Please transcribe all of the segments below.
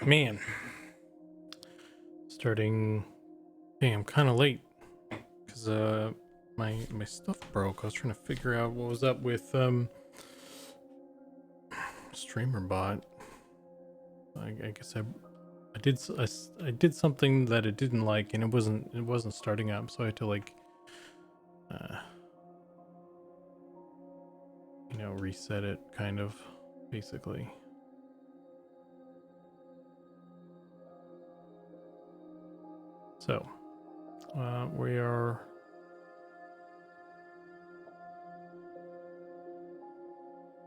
Man, starting. Hey, I'm kind of late because my stuff broke. I was trying to figure out what was up with streamer bot. I guess I did something that it didn't like, and it wasn't starting up, so I had to like uh reset it, kind of, basically. So we're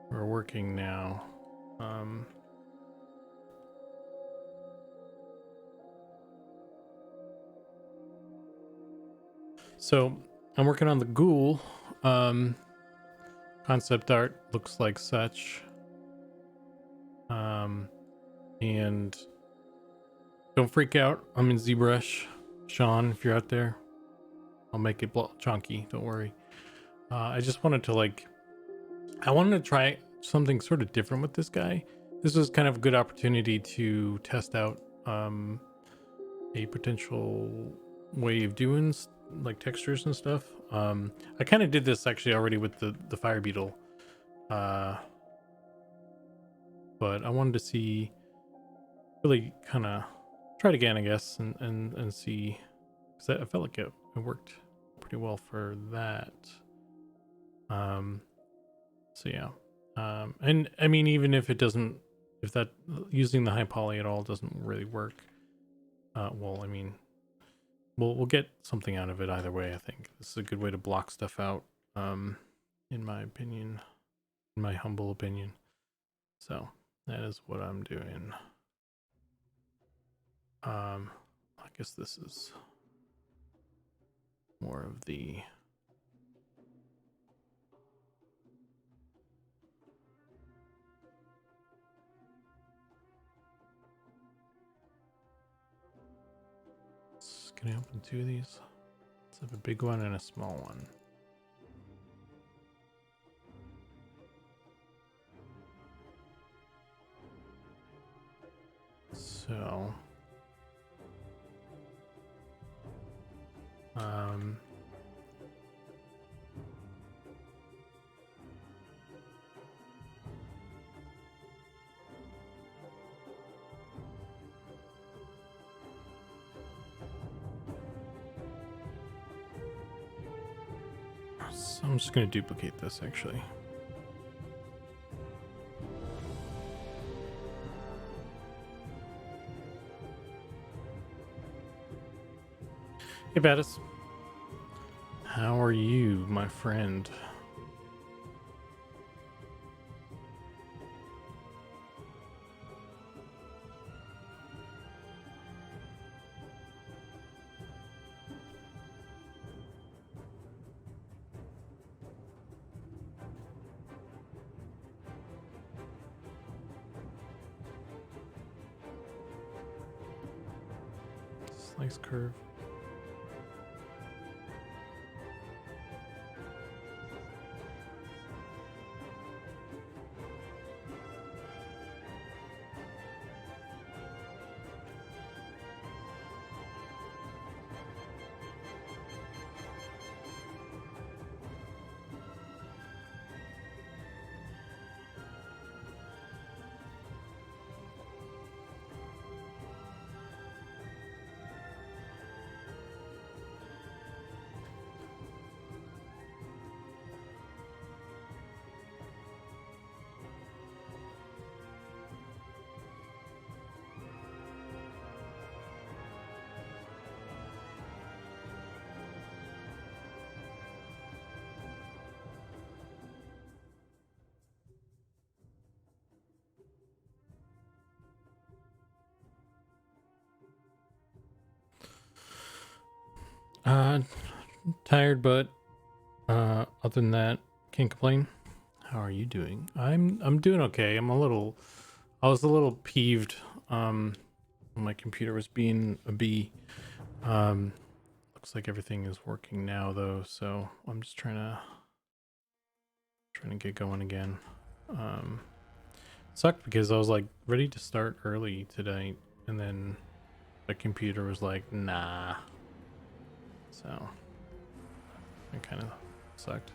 working now. So I'm working on the Ghoul. Concept art looks like such. And don't freak out. I'm in ZBrush. Sean, if you're out there, I'll make it chunky. Don't worry. I just wanted to I wanted to try something sort of different with this guy. This was kind of a good opportunity to test out a potential way of doing like textures and stuff. I kind of did this actually already with the fire beetle, but I wanted to see, really kind of try it again, I guess, and see, because I felt like it worked pretty well for that. So yeah. And I mean, even if it doesn't, if that using the high poly at all doesn't really work, well, I mean, we'll get something out of it either way. I think this is a good way to block stuff out, in my opinion, in my humble opinion. So that is what I'm doing. I guess this is more of the can I open two of these? Let's have a big one and a small one. So I'm just going to duplicate this, actually. Hey, Battis. How are you, my friend? Slice curve. Tired, but other than that, can't complain. How are you doing? I'm doing okay. I was a little peeved when my computer was being a bee. Looks like everything is working now though, so I'm just trying to get going again. Sucked because I was like ready to start early today, and then the computer was like, nah. So it kind of sucked.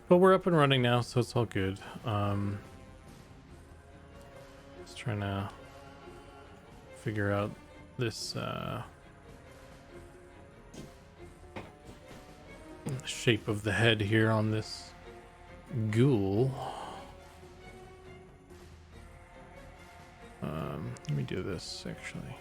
But we're up and running now, so it's all good. Just trying to figure out this shape of the head here on this ghoul. Let me do this actually.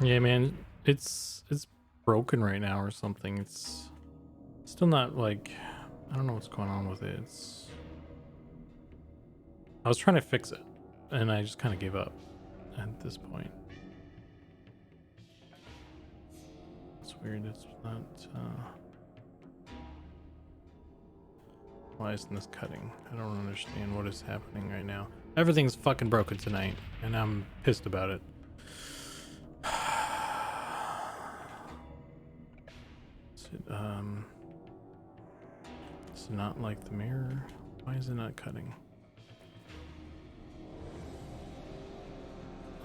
Yeah, man, it's broken right now or something. It's still not like, I don't know what's going on with it. I was trying to fix it and I just kind of gave up at this point. It's weird. It's not why isn't this cutting? I don't understand what is happening right now. Everything's fucking broken tonight and I'm pissed about it. Is it not like the mirror? Why is it not cutting?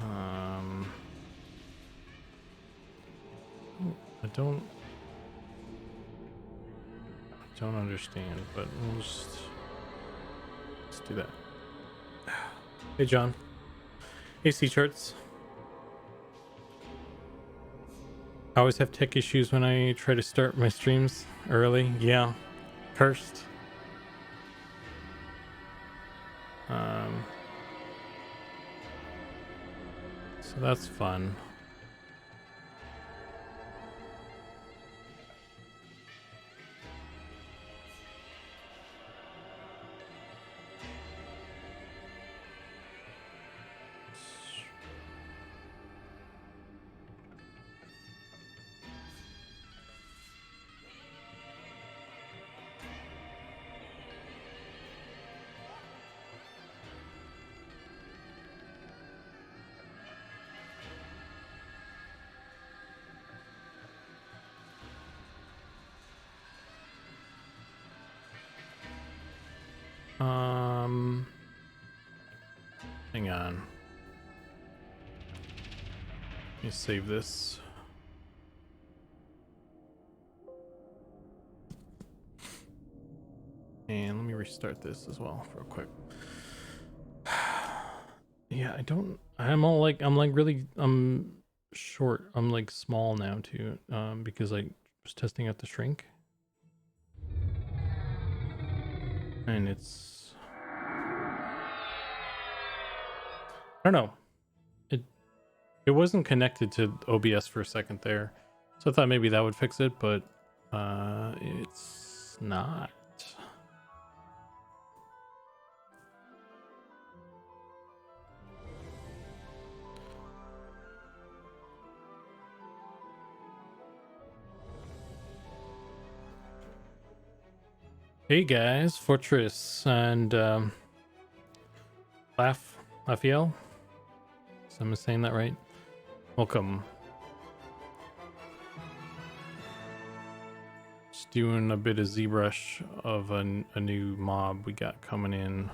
I don't understand, but let's do that. Hey John. Hey C charts. I always have tech issues when I try to start my streams early. Yeah. Cursed. So that's fun. Hang on. Let me save this. And let me restart this as well real quick. Yeah, I'm short. I'm like small now too, because I was testing out the shrink. And I don't know. It wasn't connected to OBS for a second there. So I thought maybe that would fix it, but it's not. Hey guys, Fortress and Raphael. So I'm saying that right. Welcome. Just doing a bit of ZBrush of a new mob we got coming in.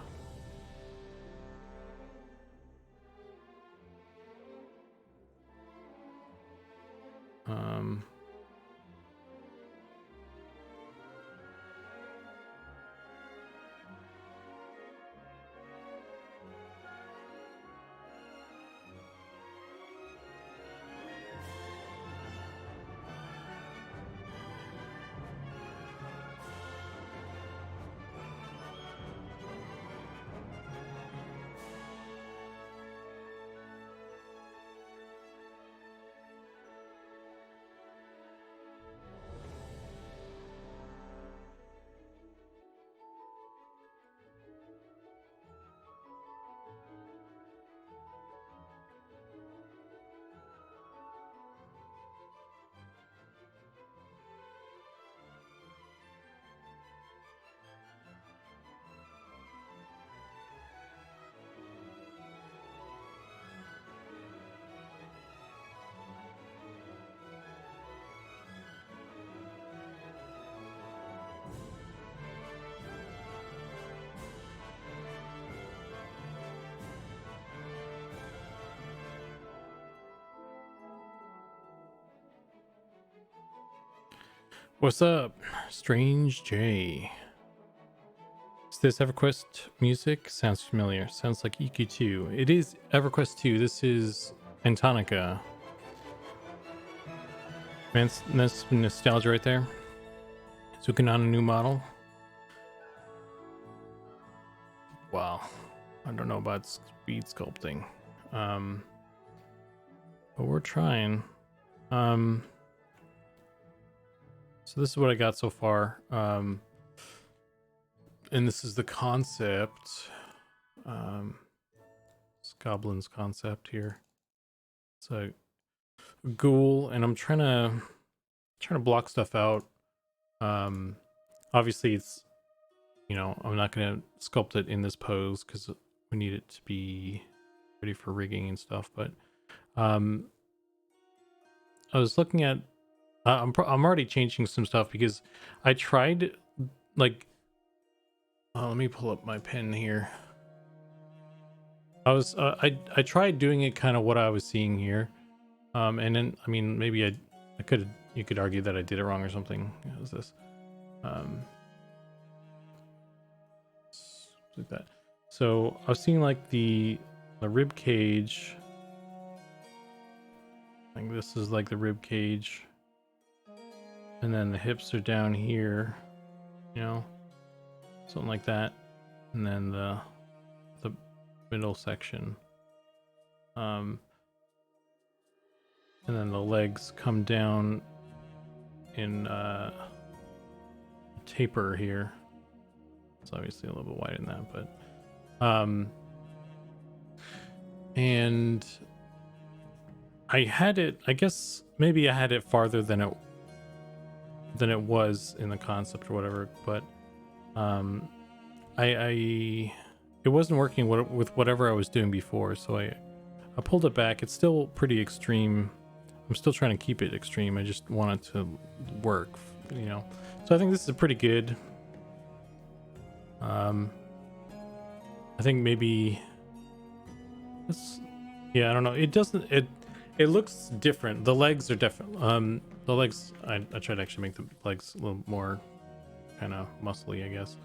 What's up, Strange J? Is this EverQuest music? Sounds familiar. Sounds like EQ2. It is EverQuest 2. This is Antonica. Man, that's nostalgia right there. Zukan on a new model. Wow. I don't know about speed sculpting. But we're trying. So this is what I got so far. And this is the concept. It's Goblin's concept here. It's a ghoul, and I'm trying to block stuff out. Obviously it's, you know, I'm not going to sculpt it in this pose because we need it to be ready for rigging and stuff. But I was looking at I'm already changing some stuff because I tried, like, let me pull up my pen here. I tried doing it kind of what I was seeing here, and then I mean maybe you could argue that I did it wrong or something. What is this? Like that. So I was seeing like the rib cage. I think this is like the rib cage. And then the hips are down here, you know, something like that. And then the middle section. And then the legs come down in taper here. It's obviously a little bit wider than that, but and I had it, I guess maybe I had it farther than it was in the concept or whatever, but it wasn't working with whatever I was doing before, so I pulled it back. It's still pretty extreme. I'm still trying to keep it extreme. I just want it to work, you know. So I think this is pretty good. I think maybe this, yeah, I don't know. It doesn't, it looks different. The legs are different. The legs, I tried to actually make the legs a little more kind of muscly, I guess.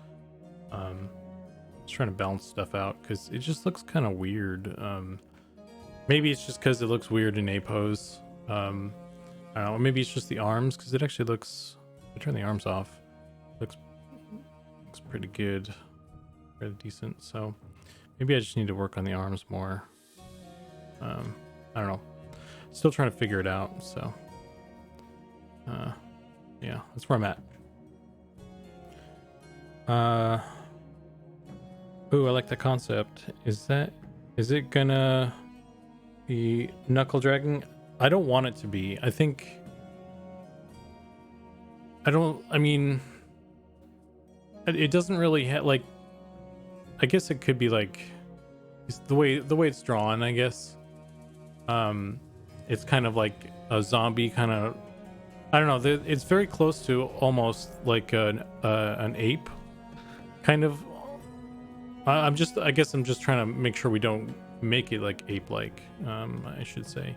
Just trying to balance stuff out because it just looks kind of weird. Maybe it's just because it looks weird in a pose. I don't know. Maybe it's just the arms because it actually looks. I turn the arms off. Looks pretty good, pretty decent. So maybe I just need to work on the arms more. I don't know. Still trying to figure it out. So yeah, that's where I'm at. Ooh, I like the concept. Is it gonna be knuckle dragging? I don't want it to be. I mean, it doesn't really have, like, I guess it could be like, it's the way it's drawn, I guess. It's kind of like a zombie kind of, I don't know, it's very close to almost like an ape kind of. I guess I'm just trying to make sure we don't make it like ape-like, I should say,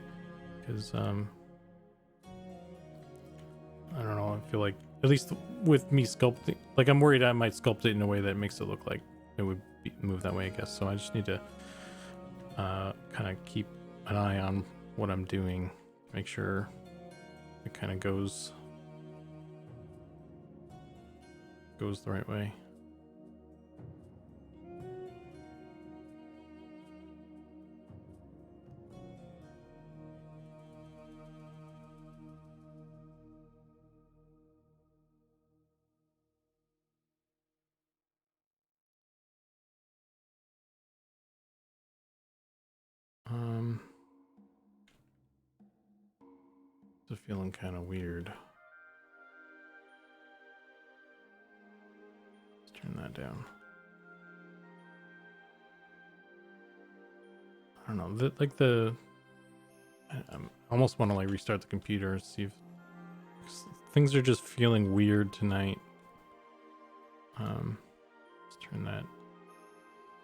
because I don't know, I feel like, at least with me sculpting, like, I'm worried I might sculpt it in a way that makes it look like it would move that way, I guess. So I just need to kind of keep an eye on what I'm doing, make sure it kind of goes the right way. It's feeling kind of weird. Let's turn that down. I don't know, I almost want to like restart the computer, see if things are just feeling weird tonight. Let's turn that.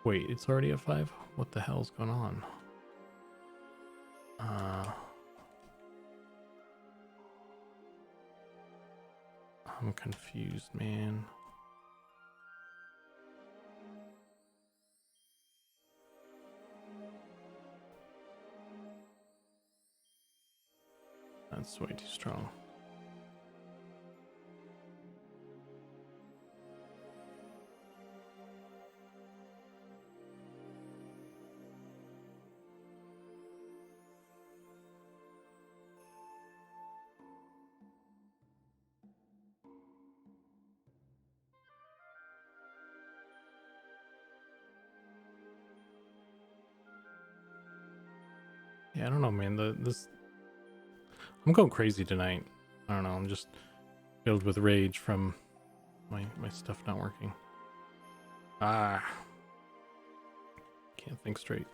Wait, it's already at 5? What the hell's going on? I'm confused, man. That's way too strong. Yeah, I don't know, man. I'm going crazy tonight. I don't know. I'm just filled with rage from my stuff not working. Ah, can't think straight.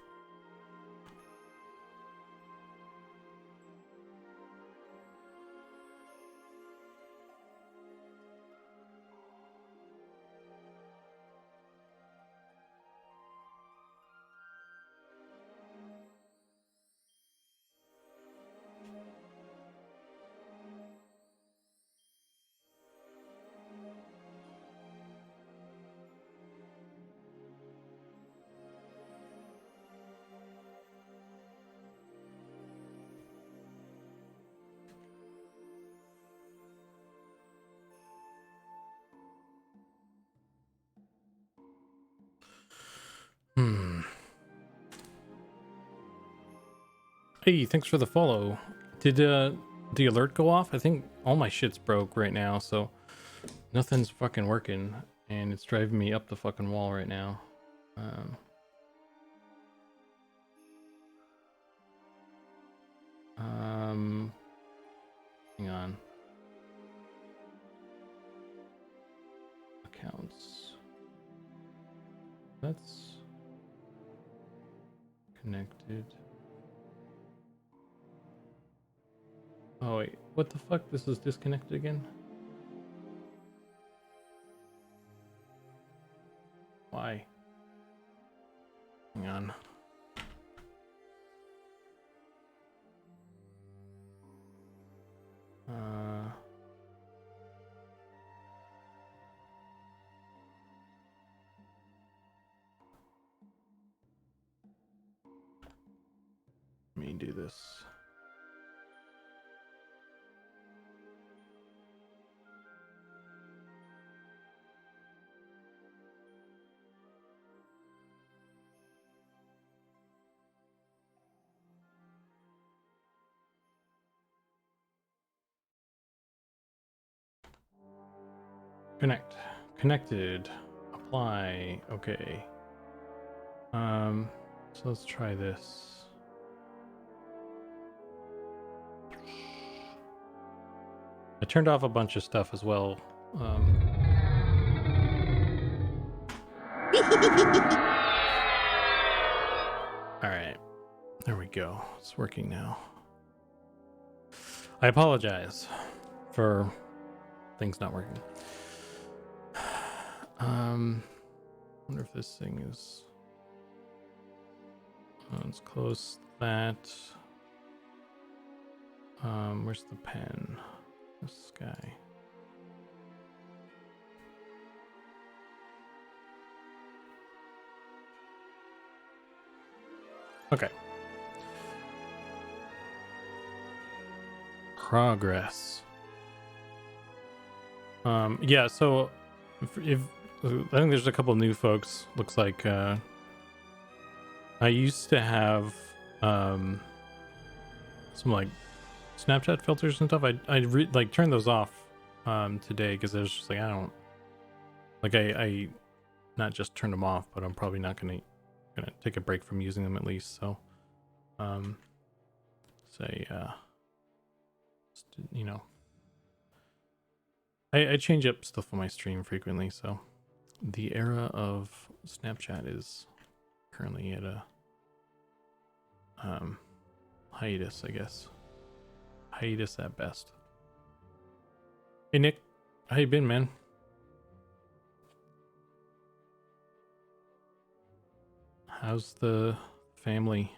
Hey, thanks for the follow. Did the alert go off? I think all my shit's broke right now, so nothing's fucking working, and it's driving me up the fucking wall right now. Hang on. Accounts. That's connected. Oh wait, what the fuck? This is disconnected again? Why? Hang on. Let me do this. Connected. Apply. Okay. So let's try this. I turned off a bunch of stuff as well. All right. There we go. It's working now. I apologize for things not working. Wonder if this thing is. Let's close that. Where's the pen? This guy. Okay. Progress. Yeah, so if I think there's a couple new folks. Looks like I used to have some like Snapchat filters and stuff. I like turned those off today because I was just like I don't like I not just turned them off, but I'm probably not gonna take a break from using them at least. So say you know, I change up stuff on my stream frequently, so the era of Snapchat is currently at a hiatus, I guess. Hiatus at best. Hey Nick, how you been, man? How's the family?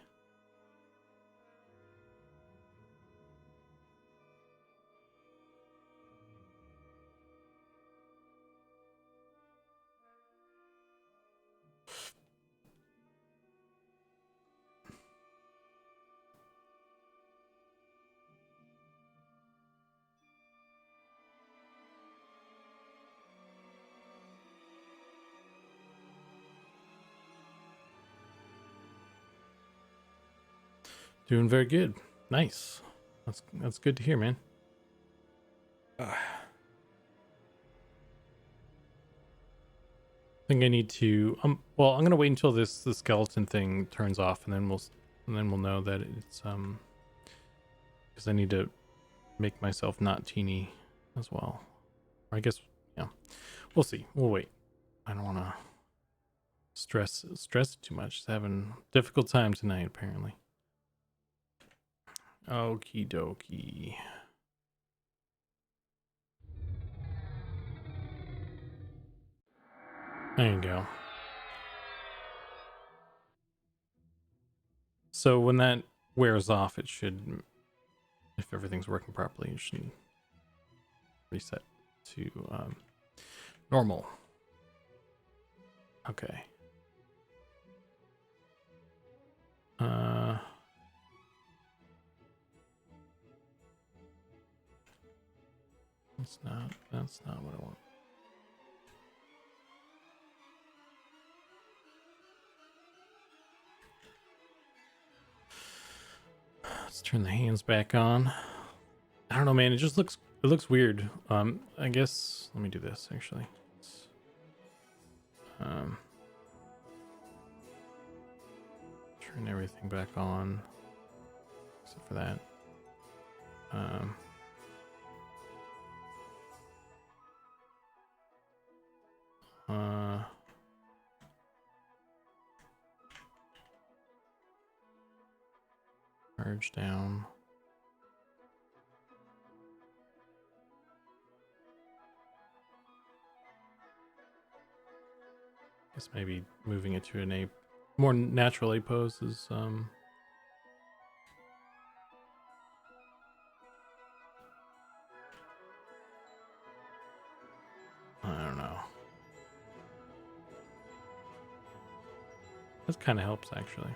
Doing very good. Nice. That's good to hear, man. I think I need to well, I'm gonna wait until the skeleton thing turns off, and then we'll know that it's because I need to make myself not teeny as well. Or I guess, yeah, we'll see. We'll wait. I don't want to stress it too much. It's having a difficult time tonight, apparently. Okie dokie. There you go. So when that wears off, it should, if everything's working properly, it should reset to normal. Okay. That's not what I want. Let's turn the hands back on. I don't know, man. It looks weird. I guess let me do this actually. Turn everything back on except for that. Merge down. Guess maybe moving it to a more natural A pose is I don't know. This kind of helps actually.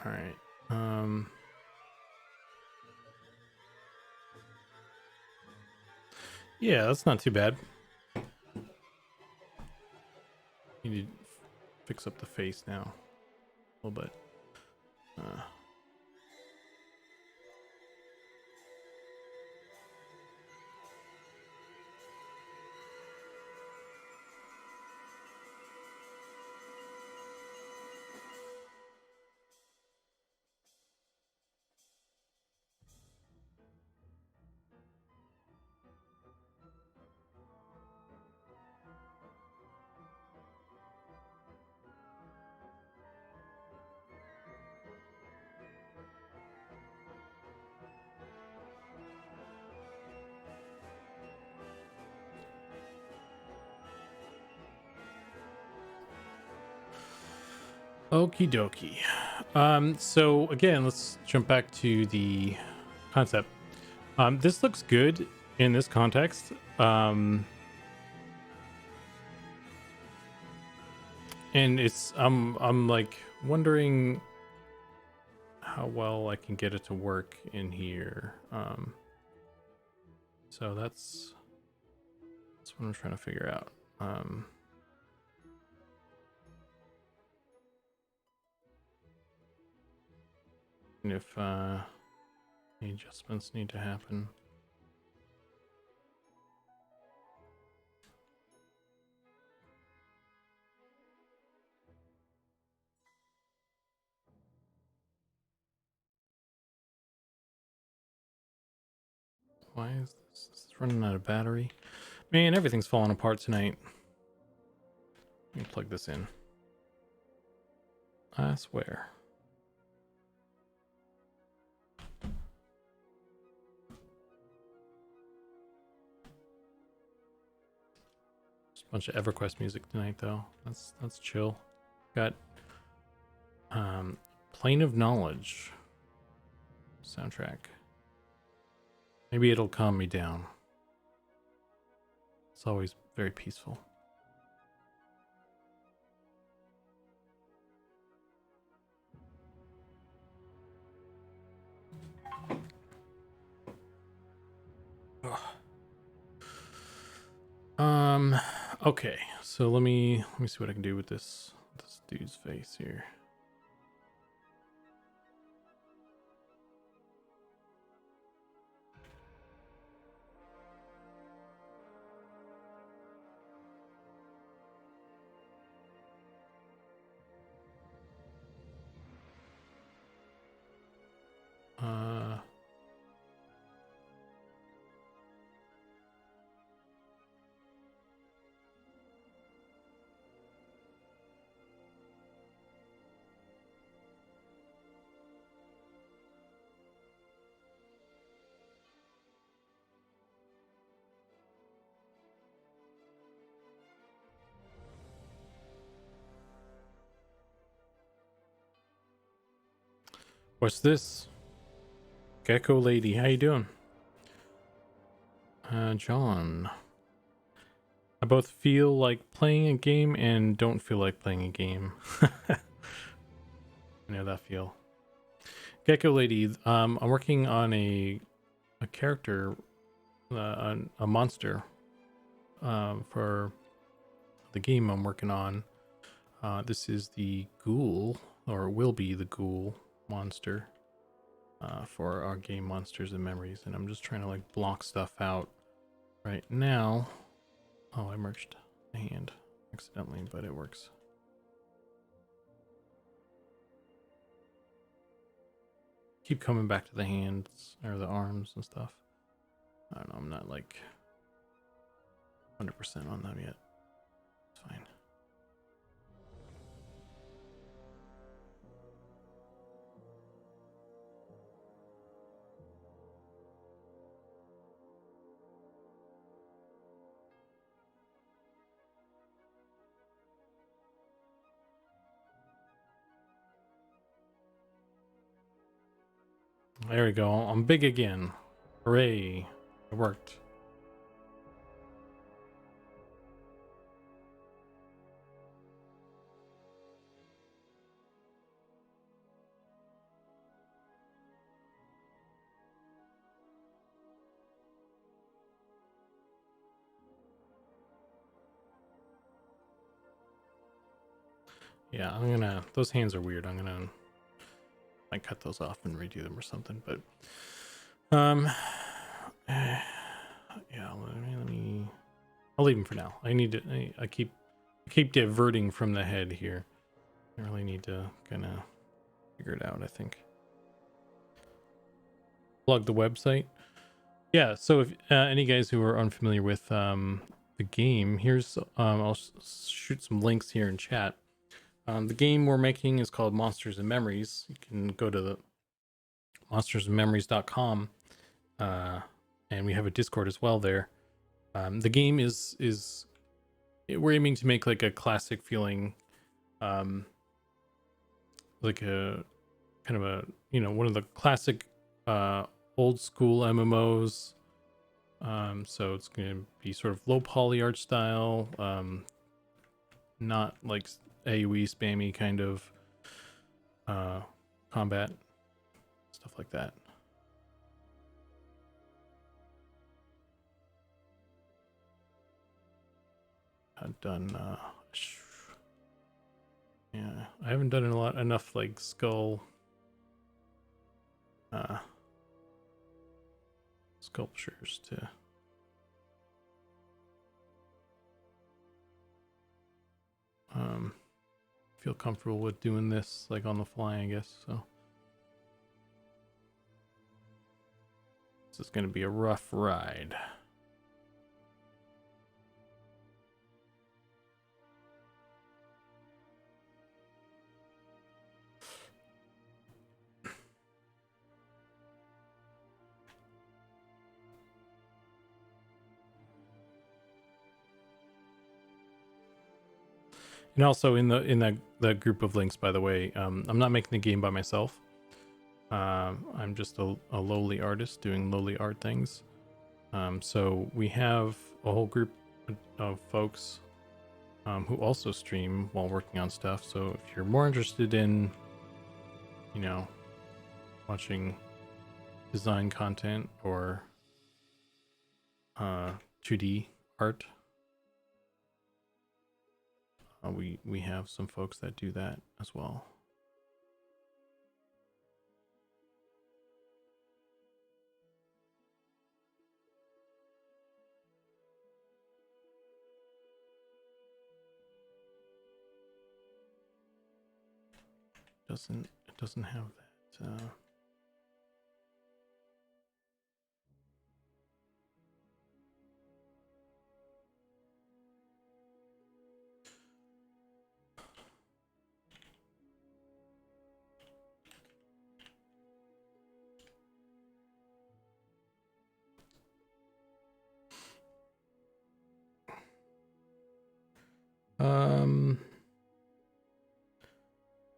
All right. Yeah, that's not too bad. You need to fix up the face now a little bit. Okie dokie. So again, let's jump back to the concept. This looks good in this context. And it's I'm like wondering how well I can get it to work in here. So that's what I'm trying to figure out. And if any adjustments need to happen. Why is this? This is running out of battery. Man, everything's falling apart tonight. Let me plug this in. I swear. Just a bunch of EverQuest music tonight, though. That's chill. Got Plane of Knowledge soundtrack. Maybe it'll calm me down. It's always very peaceful. Okay, so let me see what I can do with this dude's face here. What's this? Gecko lady, how you doing? John. I both feel like playing a game and don't feel like playing a game. I know that feel. Gecko lady, I'm working on a character, a monster, for the game I'm working on. This is the Ghoul, or will be the Ghoul monster, for our game Monsters and Memories, and I'm just trying to like block stuff out right now. Oh, I merged the hand accidentally, but it works. Keep coming back to the hands or the arms and stuff. I don't know, I'm not like 100% on them yet. It's fine. There we go. I'm big again. Hooray. It worked. Yeah, I'm gonna, those hands are weird. I'm gonna like cut those off and redo them or something, but yeah, let me I'll leave them for now. I need to, I keep diverting from the head here. I really need to kind of figure it out, I think. Plug the website. Yeah, so if any guys who are unfamiliar with the game, here's I'll shoot some links here in chat. The game we're making is called Monsters and Memories. You can go to the monstersandmemories.com, and we have a Discord as well there. The game is we're aiming to make like a classic feeling, like a kind of a, you know, one of the classic old school MMOs. So it's going to be sort of low poly art style, not like AoE spammy kind of combat, stuff like that. I've done yeah, I haven't done enough like skull sculptures to feel comfortable with doing this like on the fly, I guess. So this is going to be a rough ride. And also in the group of links, by the way, I'm not making the game by myself. I'm just a lowly artist doing lowly art things. So we have a whole group, of folks who also stream while working on stuff. So if you're more interested in, you know, watching design content or 2D art, we have some folks that do that as well. It doesn't have that.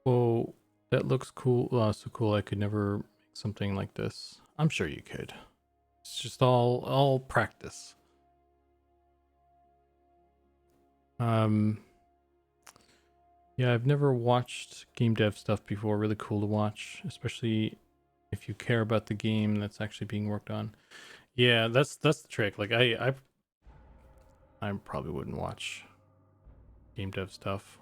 Well, that looks cool. So cool. I could never make something like this. I'm sure you could. It's just all practice. Yeah, I've never watched game dev stuff before. Really cool to watch, especially if you care about the game that's actually being worked on. Yeah, that's the trick. Like I probably wouldn't watch game dev stuff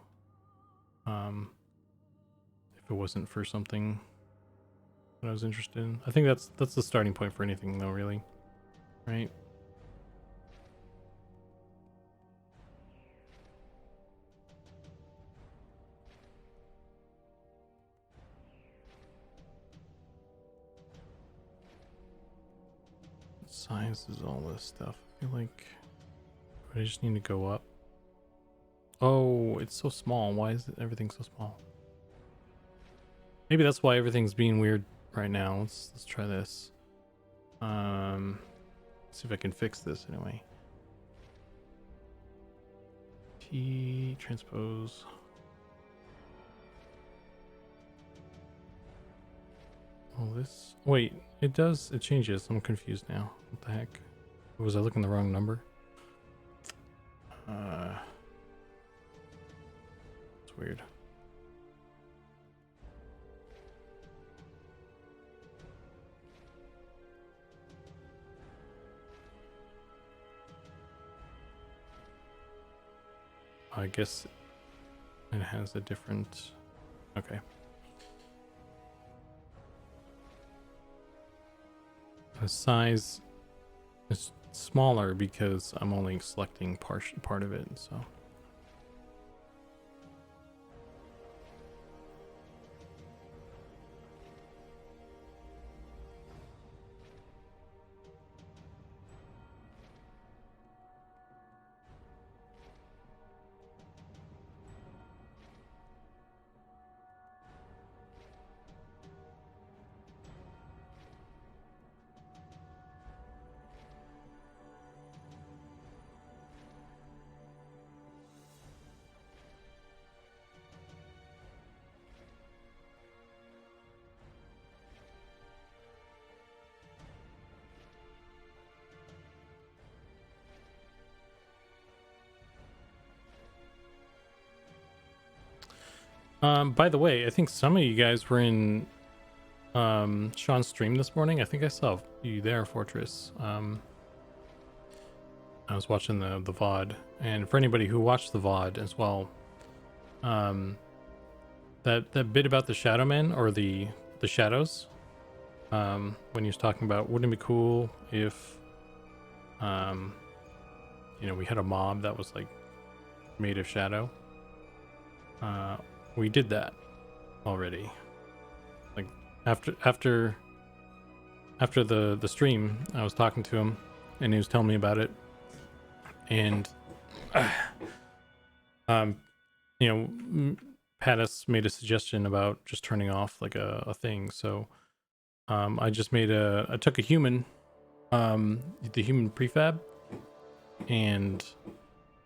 if it wasn't for something that I was interested in. I think that's the starting point for anything though, really. Right? Size is all this stuff. I feel like I just need to go up. Oh, it's so small. Why is everything so small? Maybe that's why everything's being weird right now. Let's try this. See if I can fix this anyway. T transpose. Oh, this. Wait, it does. It changes. I'm confused now. What the heck? Was I looking the wrong number? It's weird. I guess it has a different. Okay. The size is smaller because I'm only selecting part of it, so. By the way, I think some of you guys were in Sean's stream this morning. I think I saw you there, Fortress. I was watching the VOD, and for anybody who watched the VOD as well, that bit about the Shadow Men or the shadows, when he was talking about wouldn't it be cool if you know, we had a mob that was like made of shadow. We did that already. Like after the stream, I was talking to him and he was telling me about it. And you know, Pattis made a suggestion about just turning off like a thing. So I just made I took a human, the human prefab, and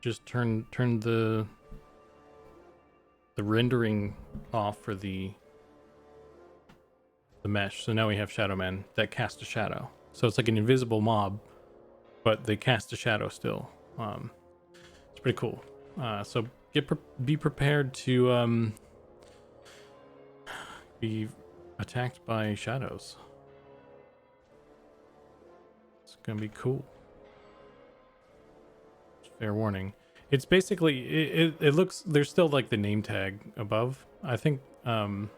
just turned the rendering off for the mesh. So now we have shadow men that cast a shadow. So it's like an invisible mob, but they cast a shadow still. pretty cool. So be prepared to be attacked by shadows. It's gonna be cool. Fair warning. It's basically it looks, there's still like the name tag above. I think so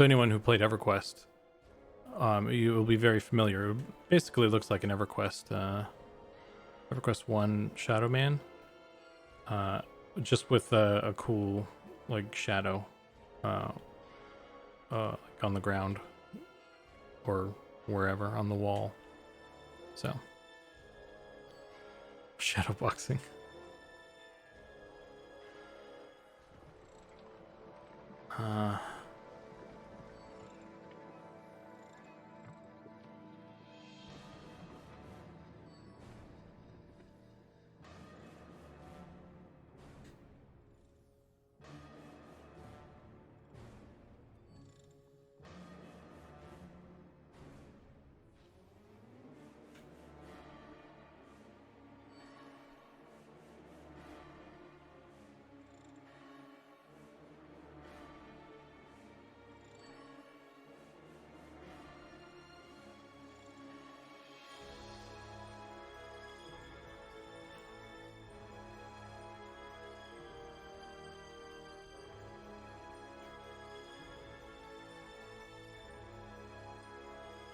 anyone who played EverQuest, you will be very familiar. It basically looks like an EverQuest EverQuest 1 Shadow Man. Just with a cool like shadow like on the ground or wherever on the wall. So shadow boxing.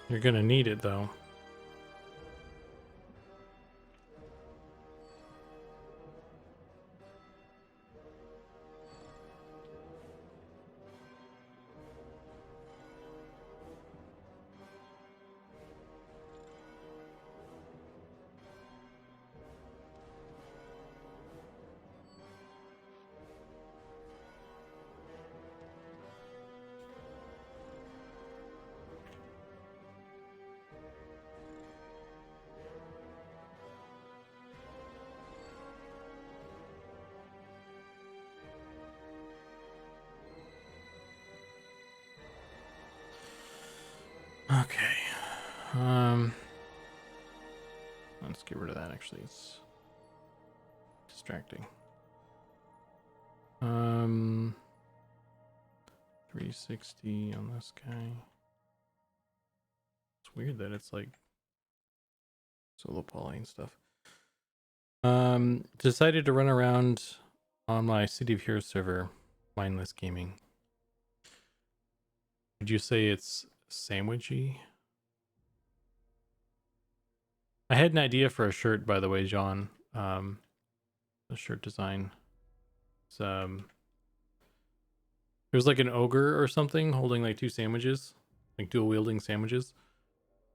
You're gonna need it though. Okay. Let's get rid of that, actually. It's distracting. 360 on this guy. It's weird that it's like solo poly and stuff. Decided to run around on my City of Heroes server, mindless gaming. Would you say it's sandwichy? I had an idea for a shirt, by the way, John. The shirt design. It's it was like an ogre or something holding like two sandwiches, like dual wielding sandwiches.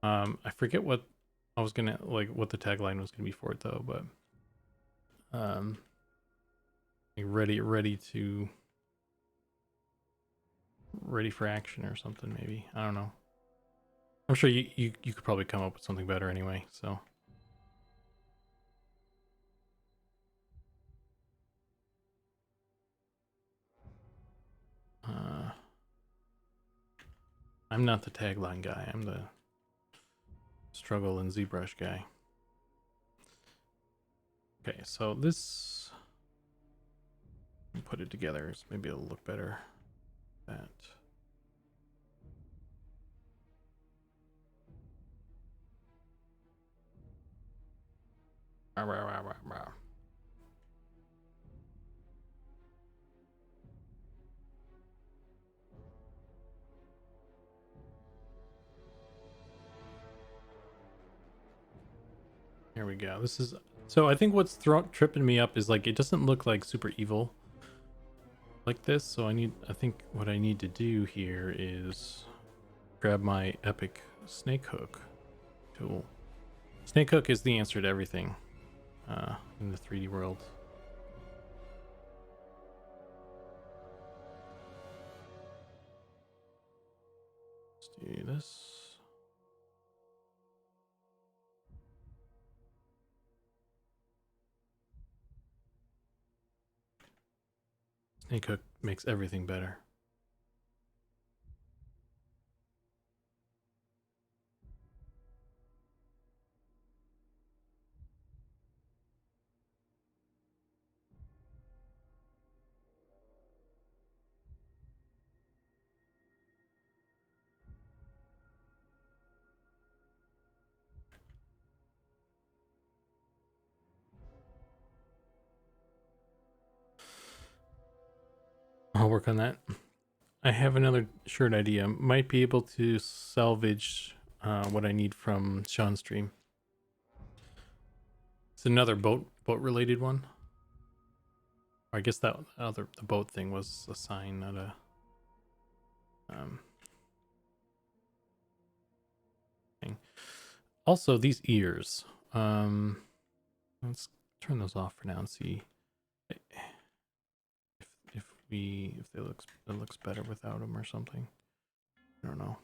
I forget what I was gonna like what the tagline was gonna be for it though, but like ready for action or something, maybe. I don't know. I'm sure you could probably come up with something better anyway, so. I'm not the tagline guy. I'm the struggle and ZBrush guy. Okay, so this, put it together. So maybe it'll look better. That. Here we go. This is, so I think what's tripping me up is like it doesn't look like super evil like this. So I think what I need to do here is grab my epic snake hook tool. Snake hook is the answer to everything in the 3D world. Let's do this. Snake hook makes everything better. I'll work on that. I have another shirt idea. Might be able to salvage what I need from Sean's stream. It's another boat related one. I guess that the boat thing was a sign, not a thing. Also, these ears. Let's turn those off for now and see if it looks better without them or something. I don't know.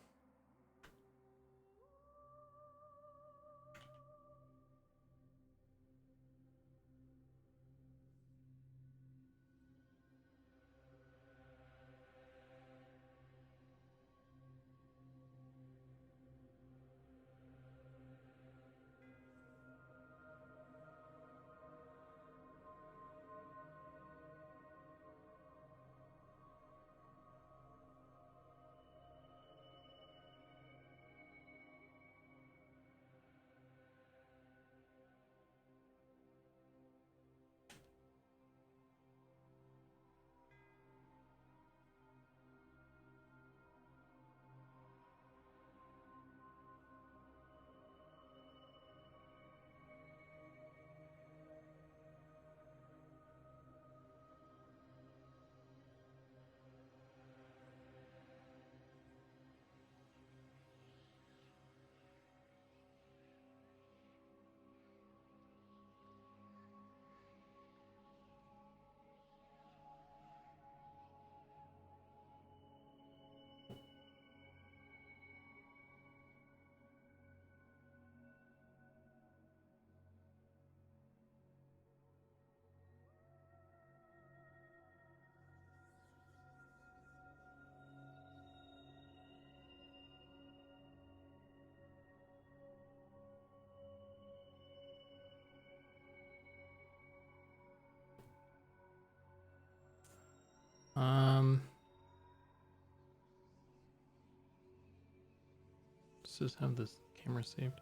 Does this have this camera saved?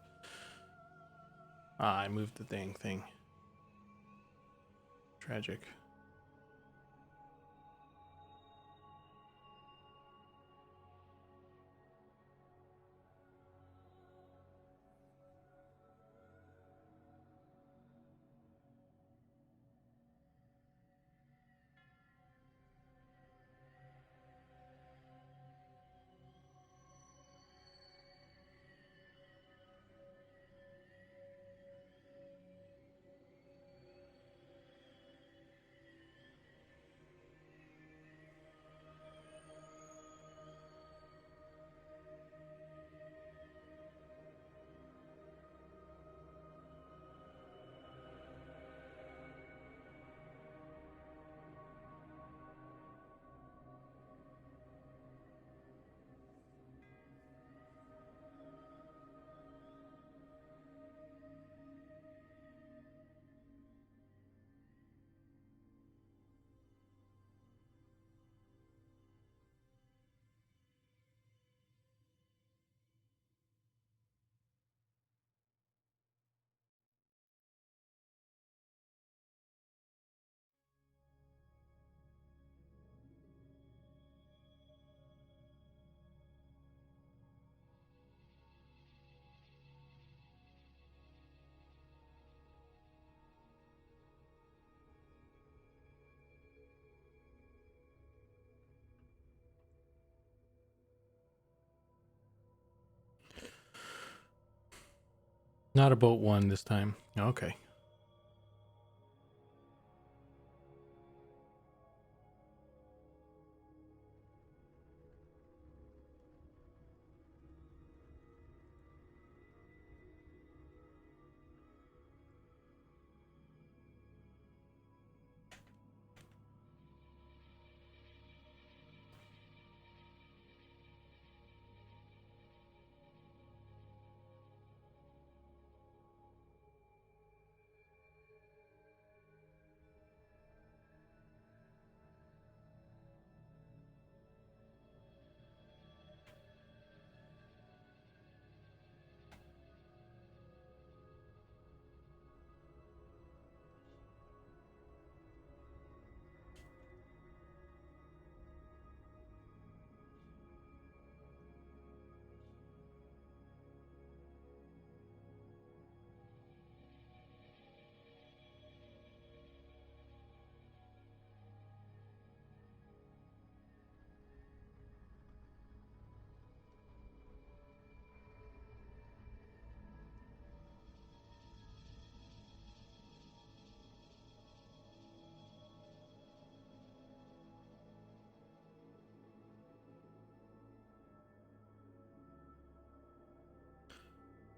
I moved the dang thing. Tragic. Not a boat one this time. Okay.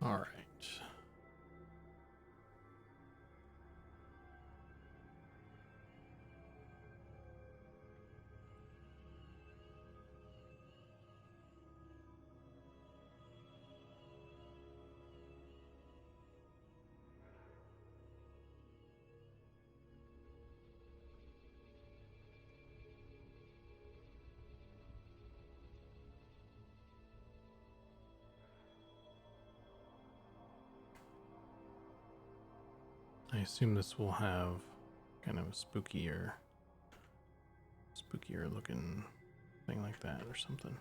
All right. I assume this will have kind of a spookier looking thing like that or something.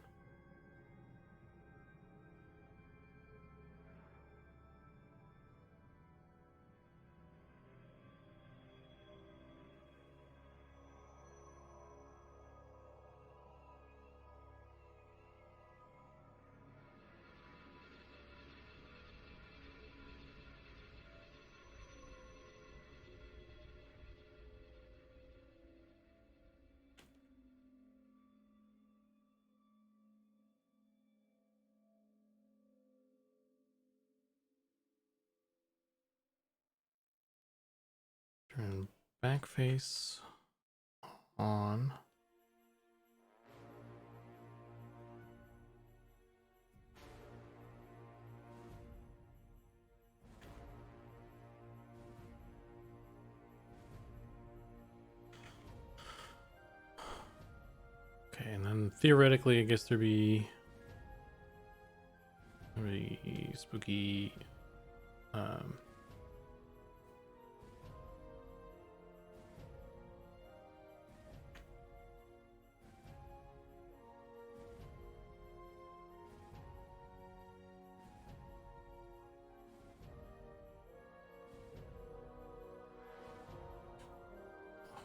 Turn back face on. Okay, and then theoretically, I guess there'd be very spooky.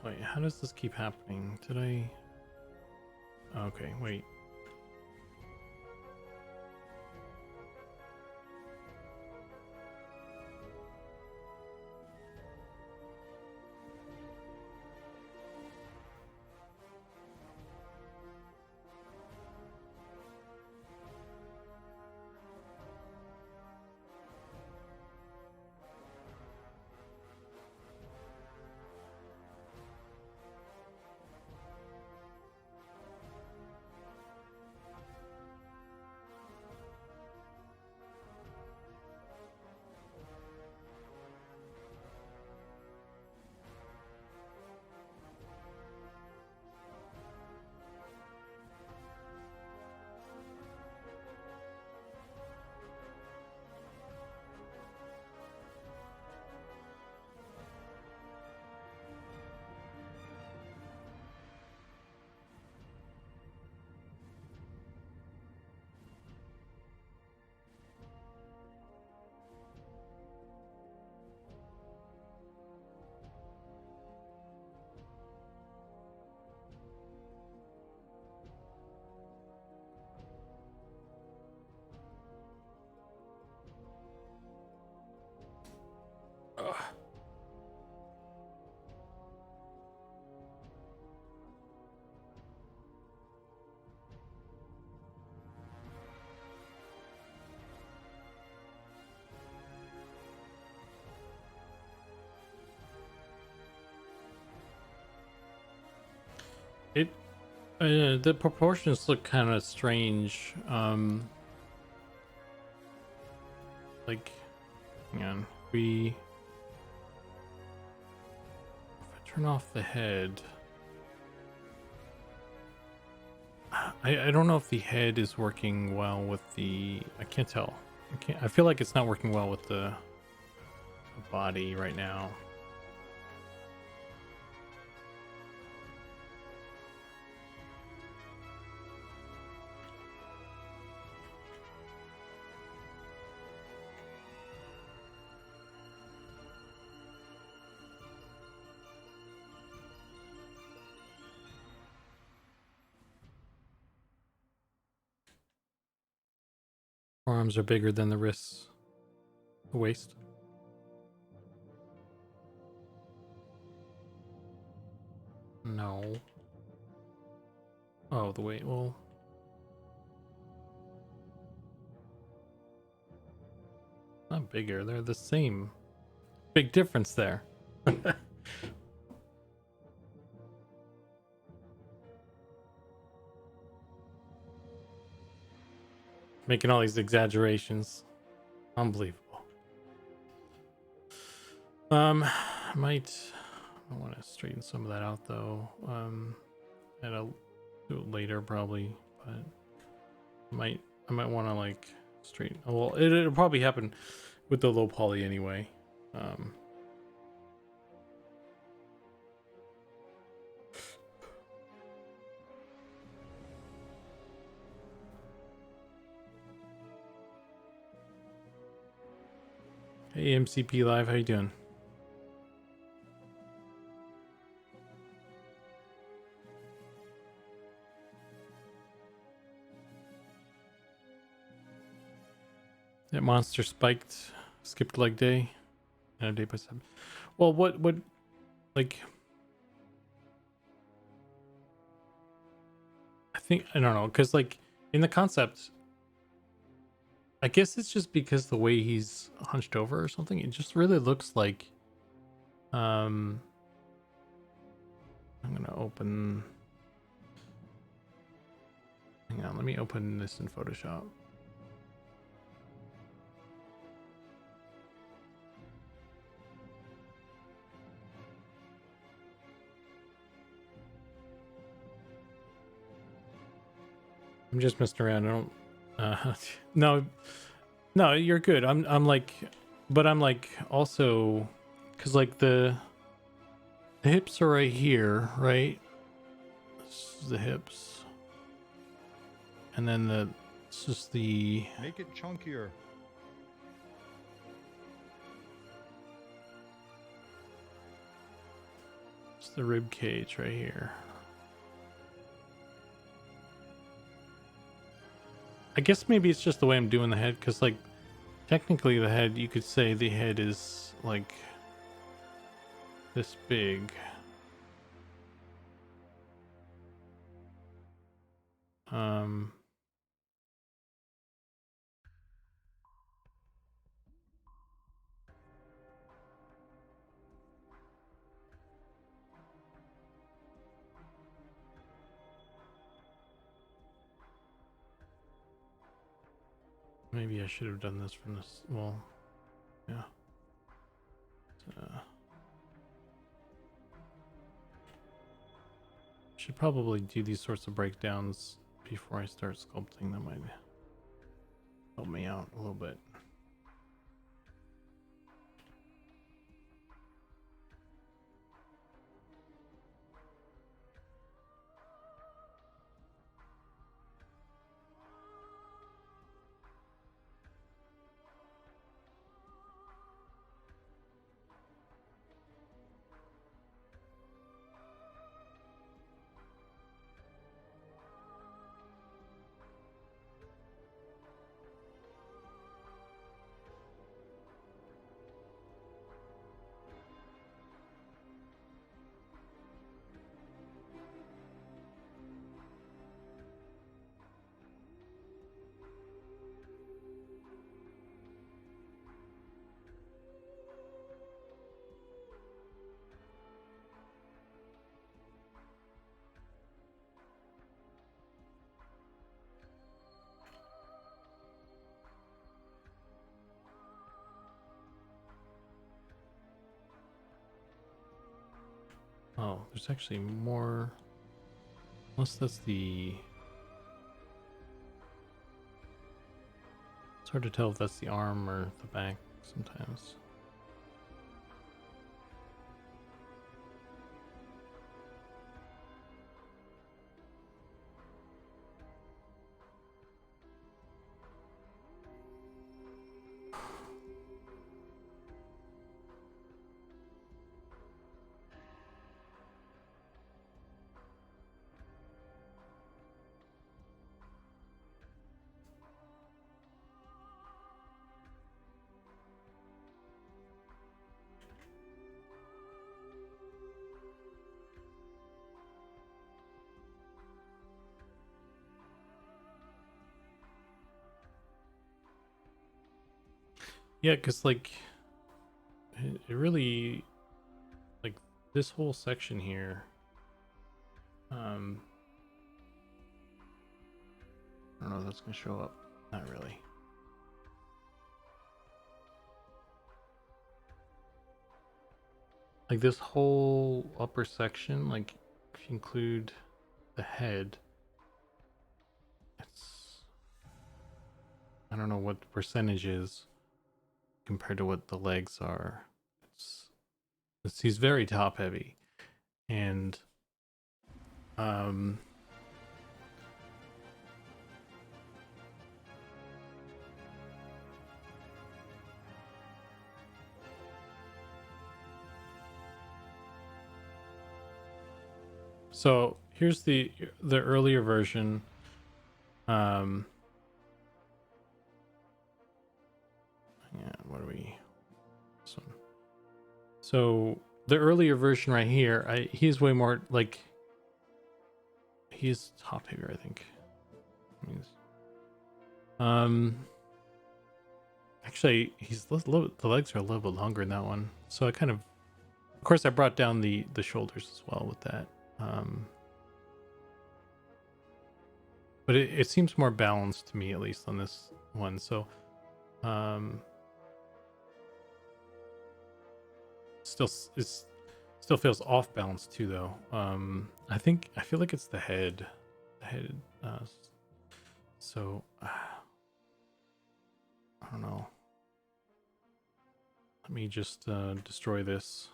Wait, how does this keep happening? Did I? Okay, wait. Ugh. It the proportions look kind of strange. Like, hang on, if I turn off the head, I don't know if the head is working well with the. I can't tell. I feel like it's not working well with the body right now. Arms are bigger than the wrists, the waist. No. Oh, the weight. Well, Not bigger. They're the same. Big difference there. Making all these exaggerations. Unbelievable. I want to straighten some of that out though. And I'll do it later probably, but I might want to like straighten. Well, it'll probably happen with the low poly anyway. Hey, MCP Live, how you doing? That monster spiked, skipped leg day, and a day by 7. Well, what, like, I don't know, because like in the concept, I guess it's just because the way he's hunched over or something, it just really looks like, I'm gonna open, hang on, let me open this in Photoshop. I'm just messing around. I don't. No, you're good. I'm like, but I'm like also, cause like the hips are right here, right? This is the hips, and then it's just the. Make it chunkier. It's the rib cage right here. I guess maybe it's just the way I'm doing the head, because like technically the head, you could say the head is like this big. Maybe I should have done this from this. Well, yeah. Should probably do these sorts of breakdowns before I start sculpting. That might help me out a little bit. Oh, there's actually more. Unless that's the. It's hard to tell if that's the arm or the back sometimes. Yeah, because like it really, like, this whole section here, I don't know if that's gonna show up. Not really. Like this whole upper section, like if you include the head, it's, I don't know what the percentage is compared to what the legs are. He's very top heavy, and um so here's the earlier version. um yeah, what are we, this one. So the earlier version right here, he's way more like, he's top heavier, I think. Um, actually, the legs are a little bit longer in that one. So I kind of course, I brought down the shoulders as well with that. Um, but it seems more balanced to me, at least on this one. So, um, still it's still feels off balance too, though. I feel like it's the head, the head. So I don't know. Let me just destroy this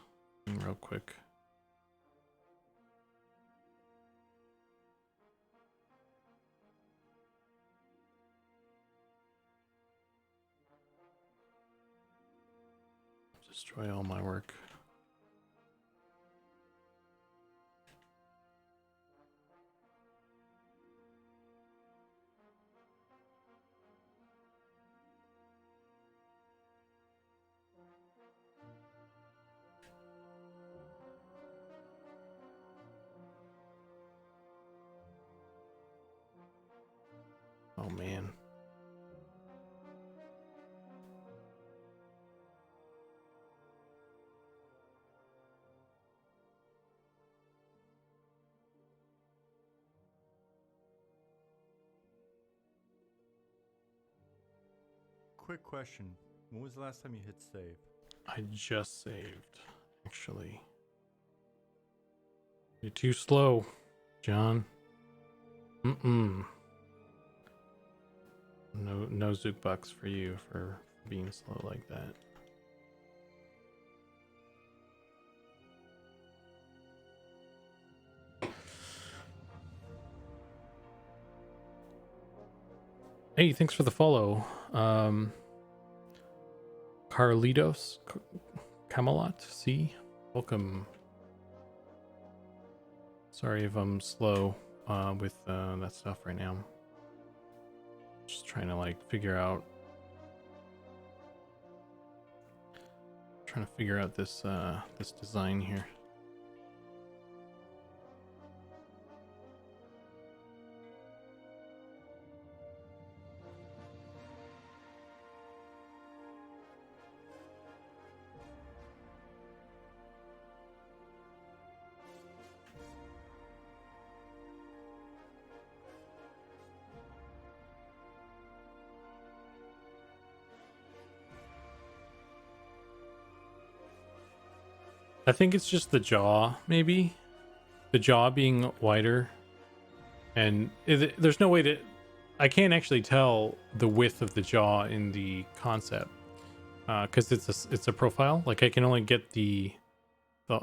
real quick. Destroy all my work. Oh man. Quick question. When was the last time you hit save? I just saved, actually. You're too slow, John. Mm-mm. No Zook bucks for you for being slow like that. Hey, thanks for the follow. Carlitos Camelot C. Welcome. Sorry if I'm slow with that stuff right now. Just trying to like figure out this this design here. I think it's just the jaw, maybe. The jaw being wider. And there's no way to... I can't actually tell the width of the jaw in the concept. Because it's a profile. Like, I can only get the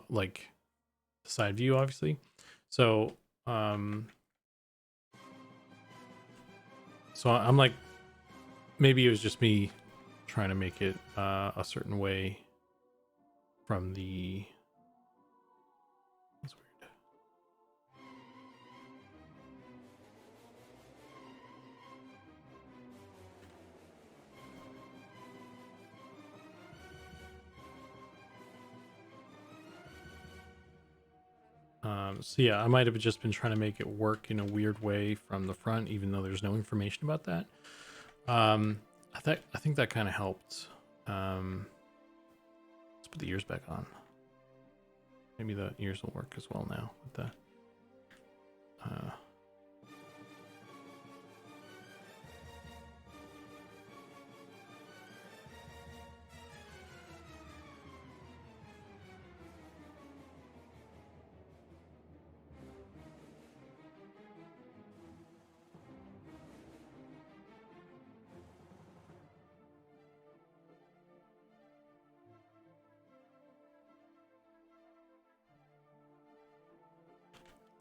like, side view, obviously. So, so I'm like... Maybe it was just me trying to make it a certain way from the... That's weird. So yeah, I might have just been trying to make it work in a weird way from the front, even though there's no information about that. I think that kind of helped. Let's put the ears back on. Maybe the ears will work as well now with the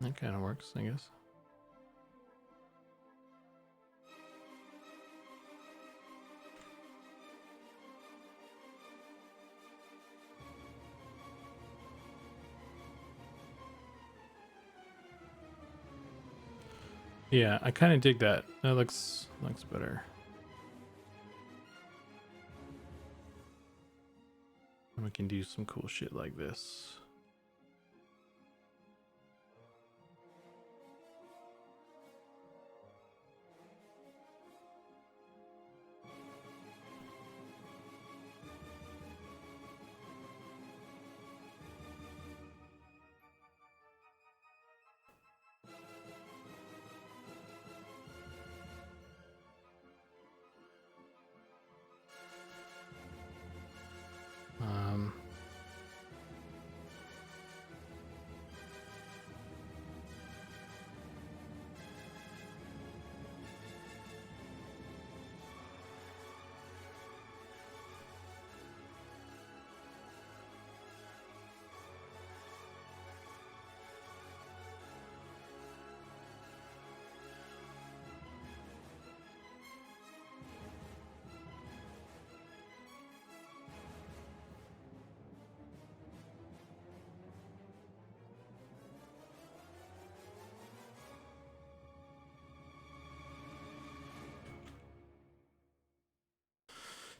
that kind of works, I guess. Yeah, I kind of dig that. That looks better. And we can do some cool shit like this.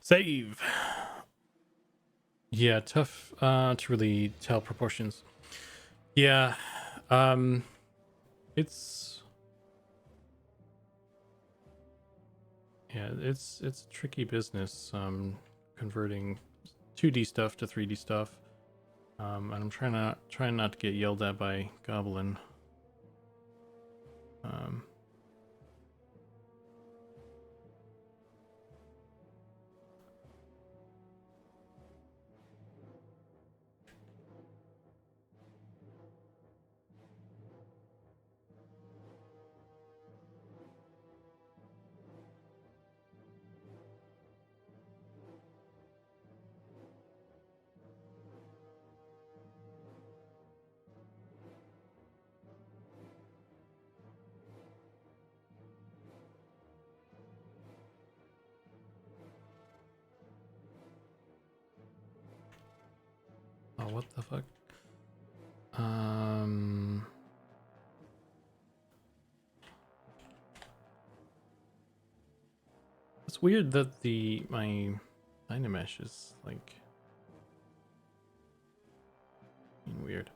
Save. Yeah, tough to really tell proportions. Yeah, it's a tricky business. Converting 2D stuff to 3D stuff. And I'm trying not to get yelled at by Goblin. Oh, what the fuck? It's weird that my Dynamesh is like being weird.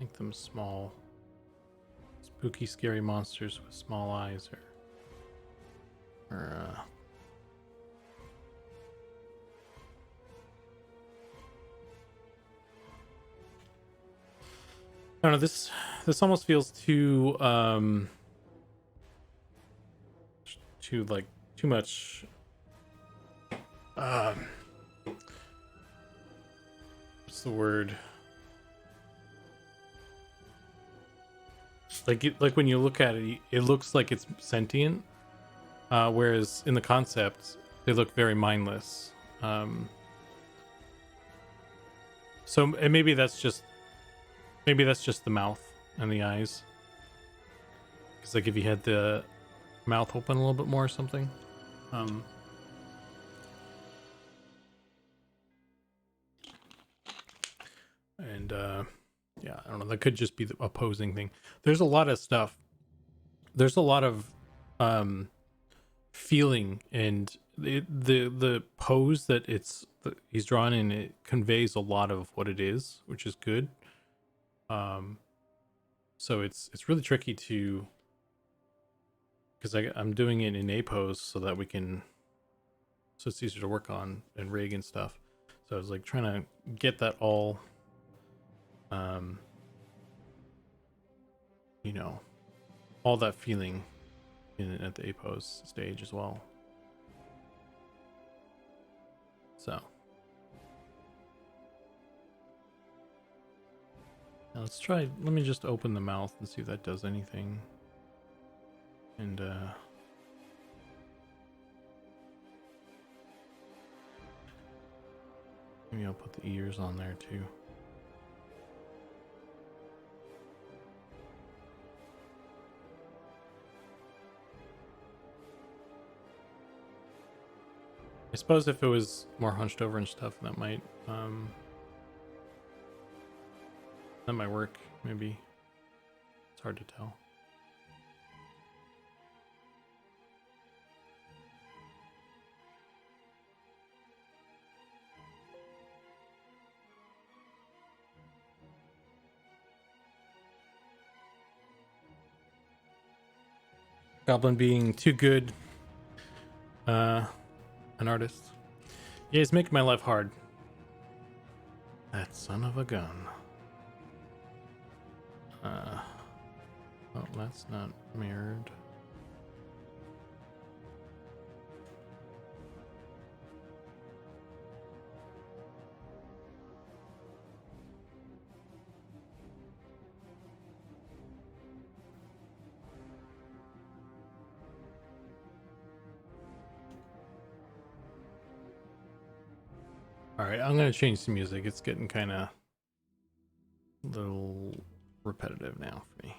Make them small. Spooky, scary monsters with small eyes, or I don't know. This almost feels too too much. What's the word? Like when you look at it, it looks like it's sentient, whereas in the concept, they look very mindless. So and maybe that's just the mouth and the eyes. Because like if you had the mouth open a little bit more or something. And yeah, I don't know. That could just be the opposing thing. There's a lot of stuff. There's a lot of feeling, and the pose that he's drawn in, it conveys a lot of what it is, which is good. So it's really tricky to, because I'm doing it in a pose so that so it's easier to work on and rig and stuff. So I was like trying to get that all, you know, all that feeling at the A pose stage as well. So now let's try. Let me just open the mouth and see if that does anything. And maybe I'll put the ears on there too. I suppose if it was more hunched over and stuff, that might work. Maybe it's hard to tell. Goblin being too good an artist. Yeah, he's making my life hard. That son of a gun. Oh, that's not mirrored. All right, I'm gonna change the music. It's getting kind of a little repetitive now for me.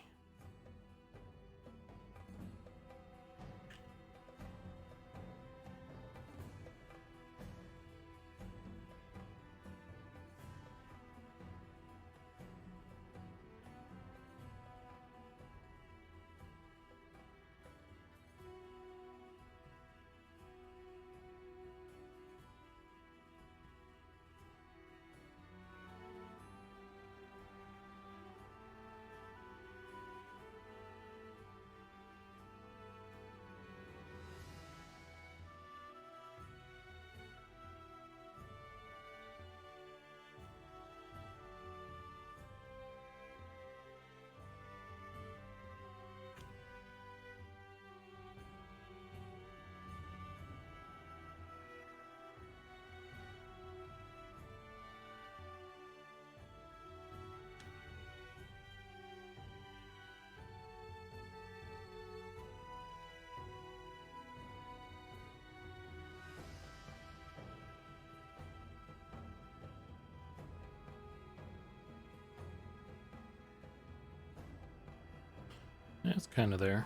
Yeah, it's kind of there.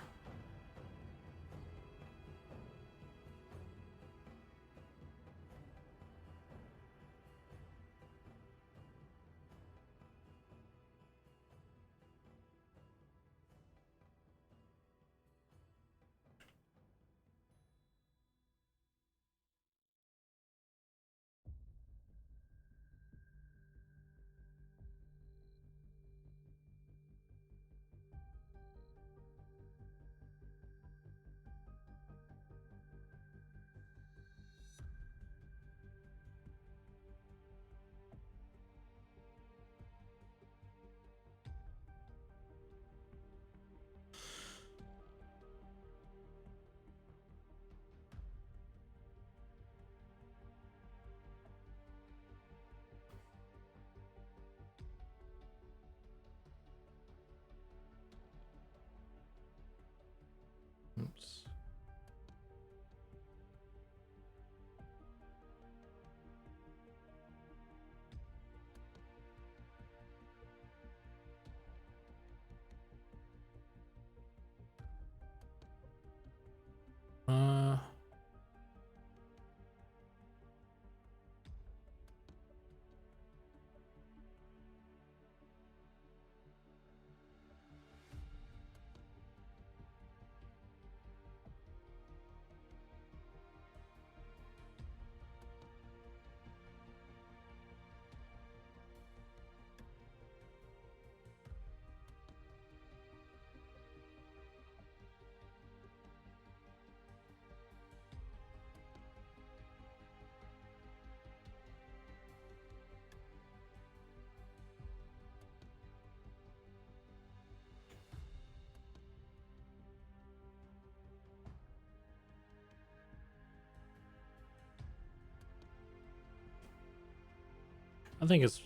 I think it's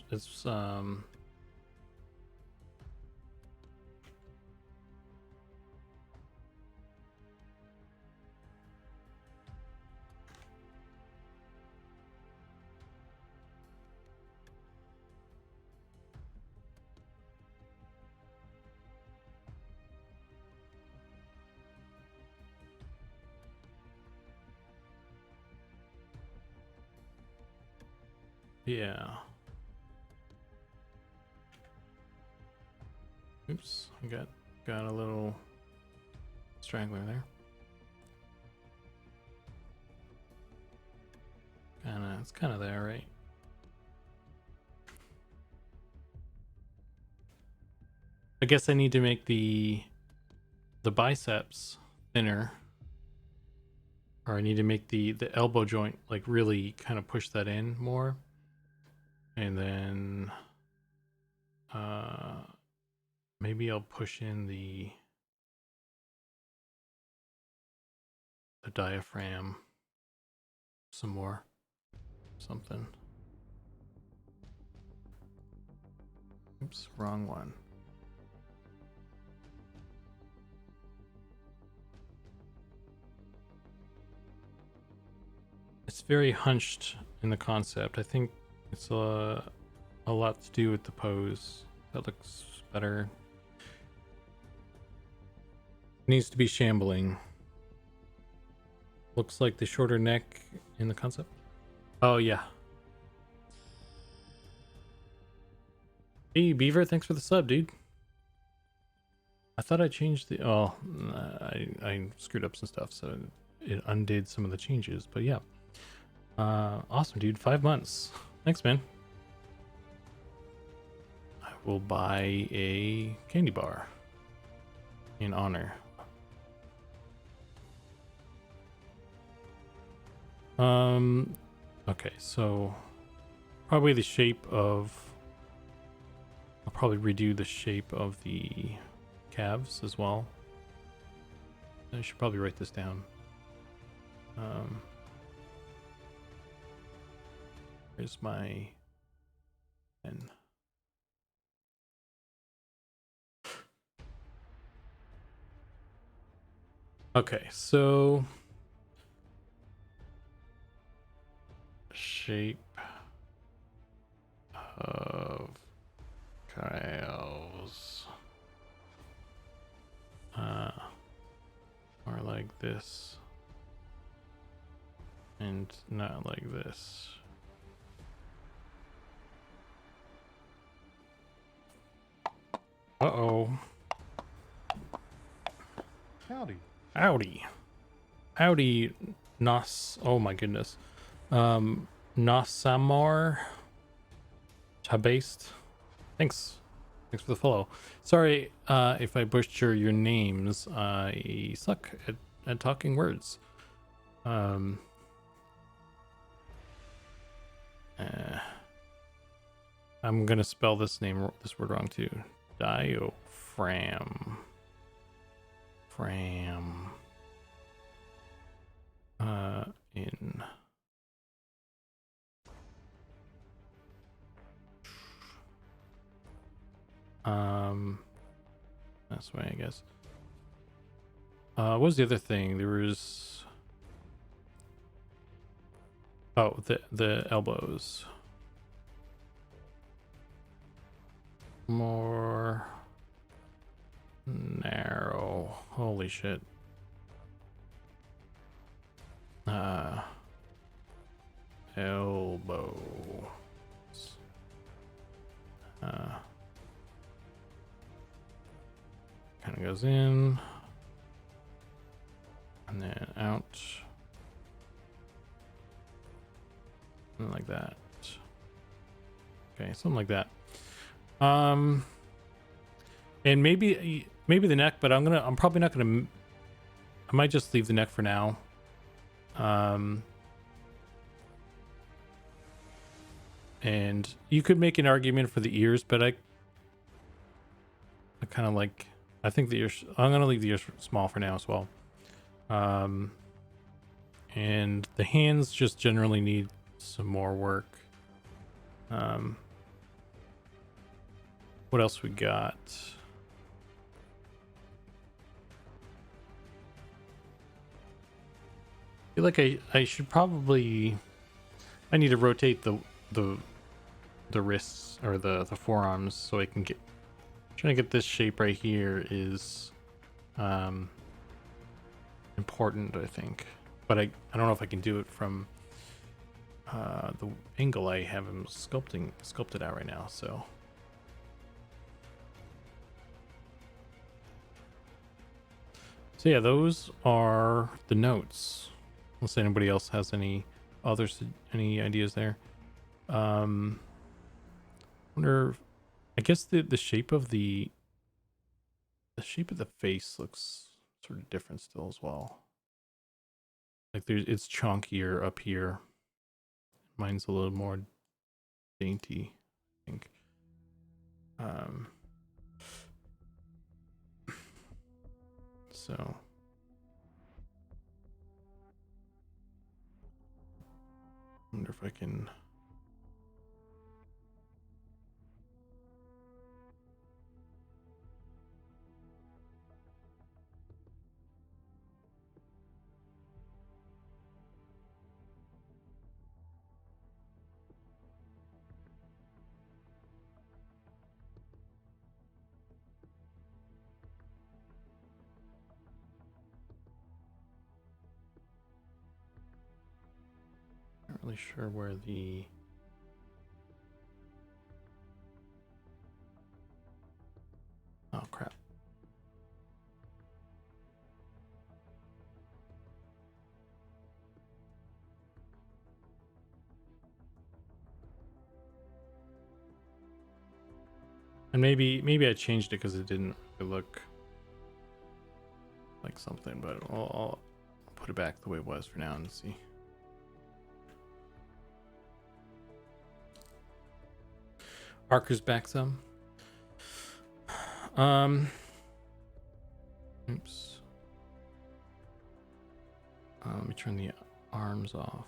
yeah. Oops, I got a little straggler there. It's kind of there, right? I guess I need to make the biceps thinner, or I need to make the elbow joint like really kind of push that in more, and then maybe I'll push in the diaphragm some more, something. Oops, wrong one. It's very hunched in the concept. I think it's a lot to do with the pose. That looks better. Needs to be shambling. Looks like the shorter neck in the concept. Oh yeah. Hey Beaver, thanks for the sub, dude. I thought I changed the I screwed up some stuff, so it undid some of the changes, but yeah. Awesome, dude. 5 months. Thanks, man. I will buy a candy bar in honor. Okay, so probably the shape of, I'll probably redo the shape of the calves as well. I should probably write this down. Here's my pen. Okay, so shape of cows, or like this, and not like this. Uh-oh. Howdy. Howdy. Howdy, Nas. Oh my goodness. Nasamar Chabased. Thanks. Thanks for the follow. Sorry if I butcher your names. I suck at talking words. I'm gonna spell this word wrong too. Diaphragm. In that's way, I guess. What was the other thing? There was, oh, the elbows. More narrow. Holy shit. Elbow. Kind of goes in and then out, something like that. Okay, something like that. And maybe the neck, but I'm probably not gonna. I might just leave the neck for now. And you could make an argument for the ears, but I kind of like. I think the ears. I'm gonna leave the ears small for now as well. And the hands just generally need some more work. What else we got? I feel like I should probably, I need to rotate the wrists or the forearms so I can get, trying to get this shape right here is important, I think. But I don't know if I can do it from the angle I have him sculpted out right now, so yeah, those are the notes. Unless anybody else has any ideas there. Wonder, I guess the shape of the face looks sort of different still as well. Like it's chunkier up here. Mine's a little more dainty, I think. So wonder if I can. Not really sure where the. Oh crap. And maybe I changed it because it didn't really look like something, but I'll put it back the way it was for now and see. Archer's back some. Oops. Let me turn the arms off.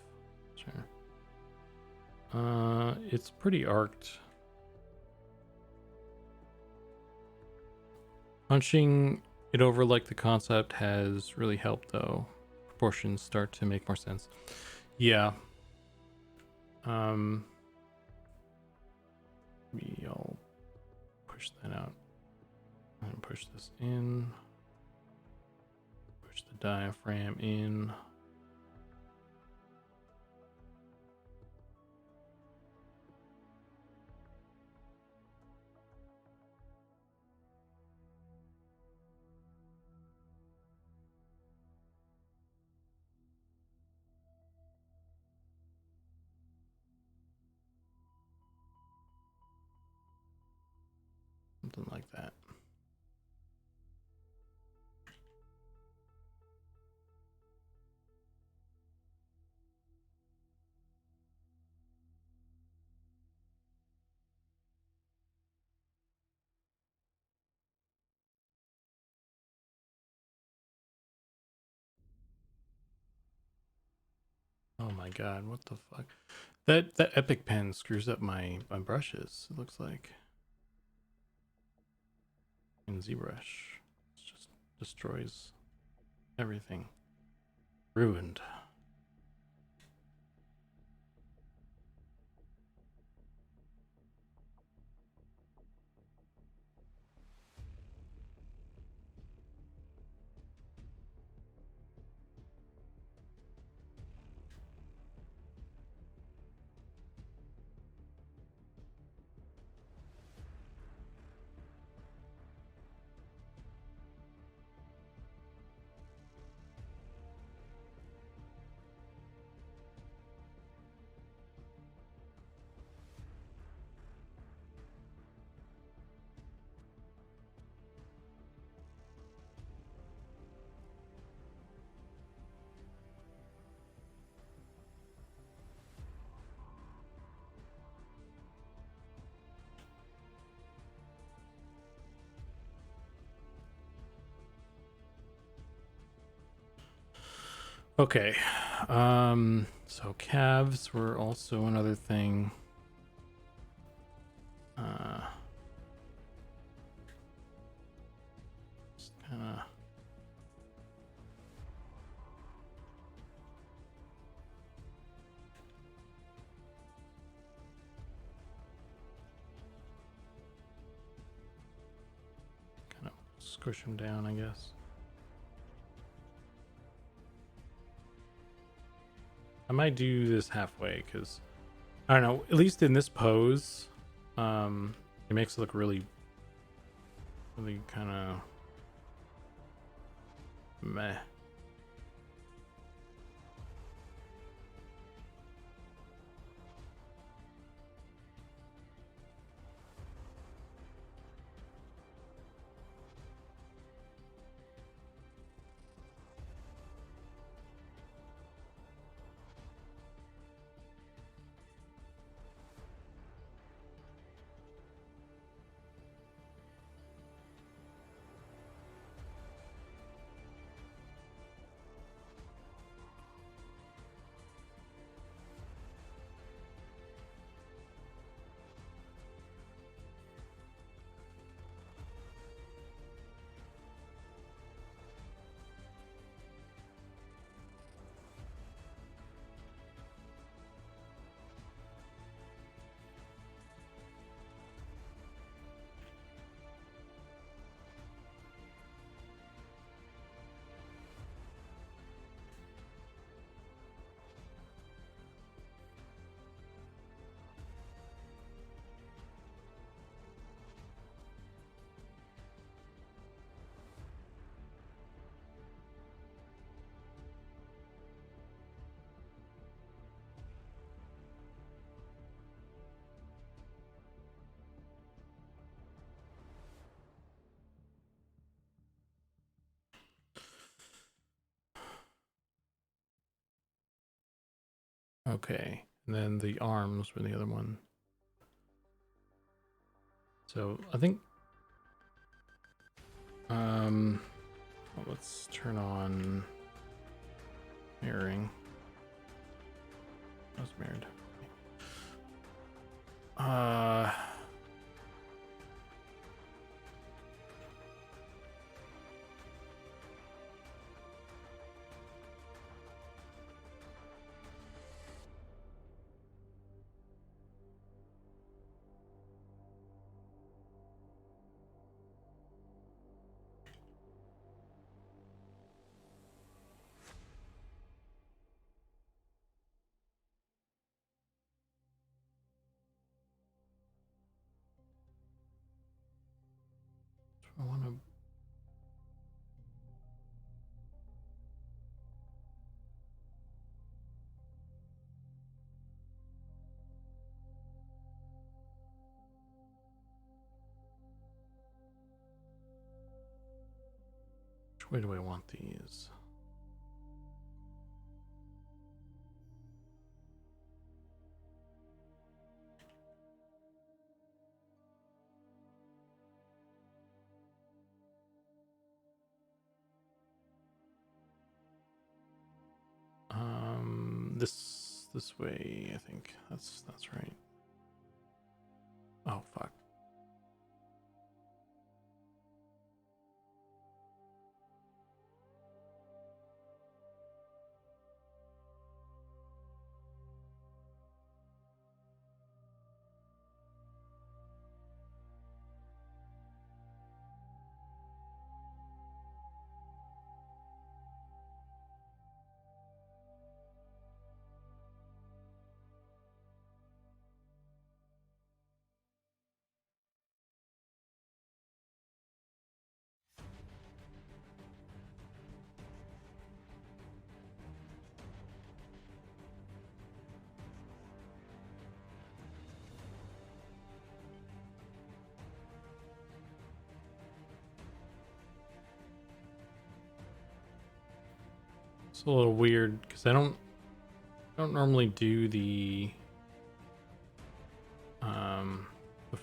Sure. It's pretty arced. Punching it over like the concept has really helped, though. Proportions start to make more sense. Yeah. Maybe I'll push that out and push this in. Push the diaphragm in. Something like that. Oh my god, what the fuck? That epic pen screws up my brushes, it looks like. In ZBrush. It just destroys everything. Ruined. Okay. So calves were also another thing. Kind of. Kind of squish him down, I guess. I might do this halfway because I don't know. At least in this pose, it makes it look really, really kind of meh. Okay, and then the arms were the other one. So I think, well, let's turn on mirroring. I was mirrored. I want to. Which way do I want these? This way, I think. That's right. Oh fuck. It's a little weird because I don't normally do the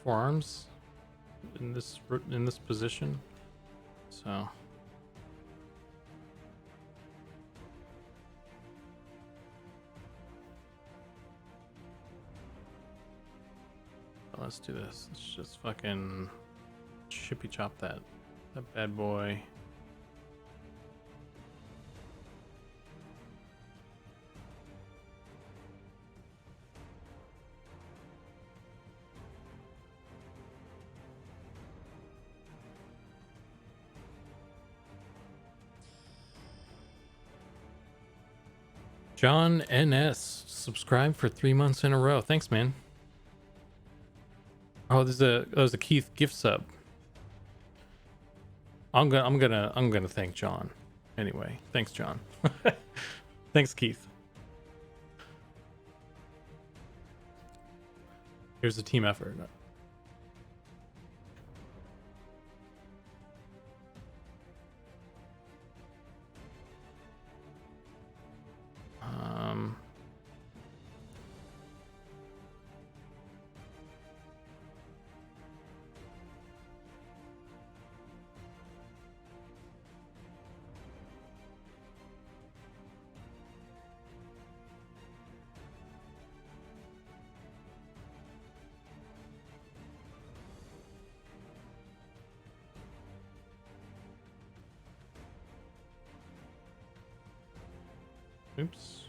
forearms in this position. So let's do this. Let's just fucking chippy chop that bad boy. John NS subscribed for 3 months in a row. Thanks, man. Oh, there's a Keith gift sub. I'm gonna thank John. Anyway, thanks, John. Thanks, Keith. Here's a team effort. Oops.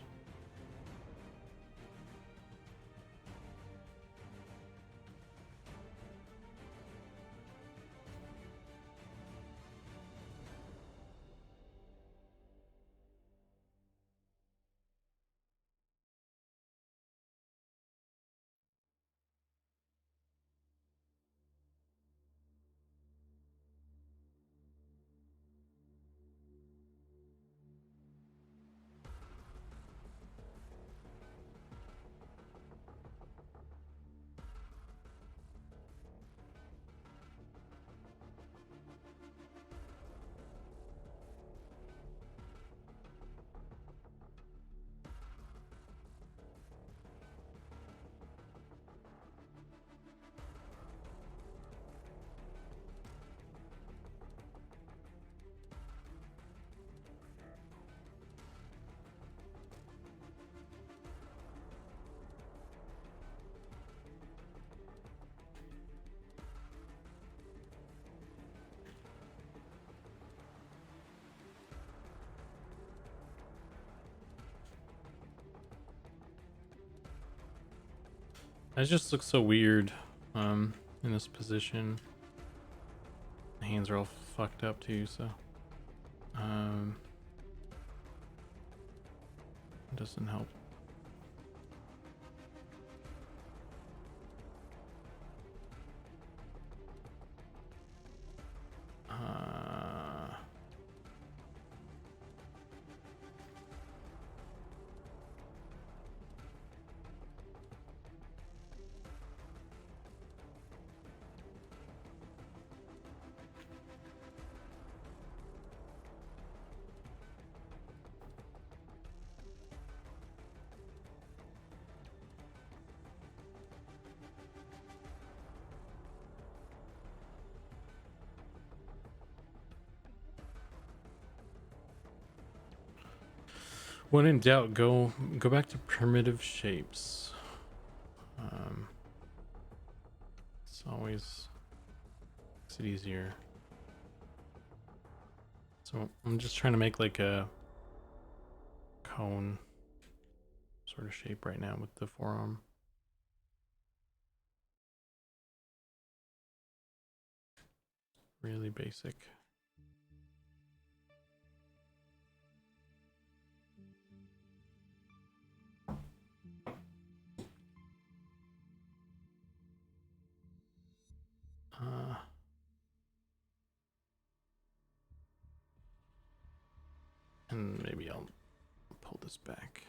That just looks so weird in this position. The hands are all fucked up too, so it doesn't help. When in doubt, go back to primitive shapes. It's always makes it easier. So I'm just trying to make like a cone sort of shape right now with the forearm. Really basic. And maybe I'll pull this back.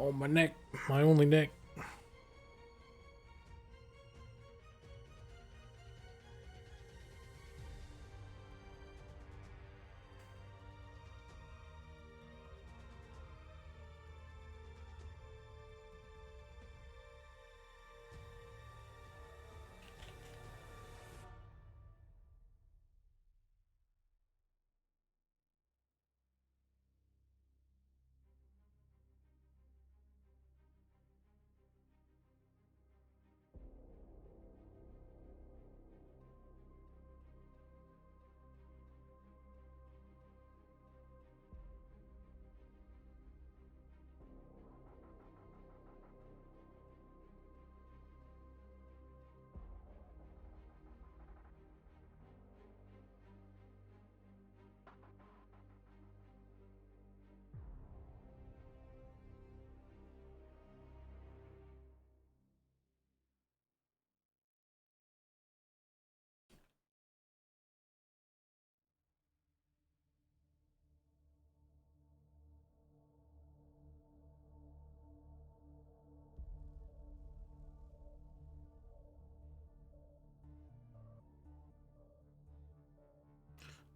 Oh, my neck. My only neck.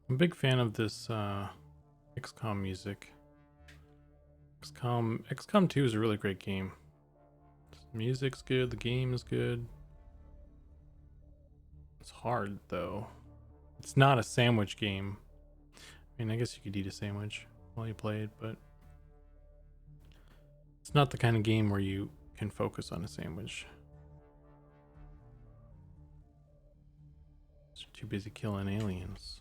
I'm a big fan of this XCOM music. XCOM 2 is a really great game. The music's good, the game is good. It's hard though. It's not a sandwich game. I mean, I guess you could eat a sandwich while you play it, but it's not the kind of game where you can focus on a sandwich. You're too busy killing aliens.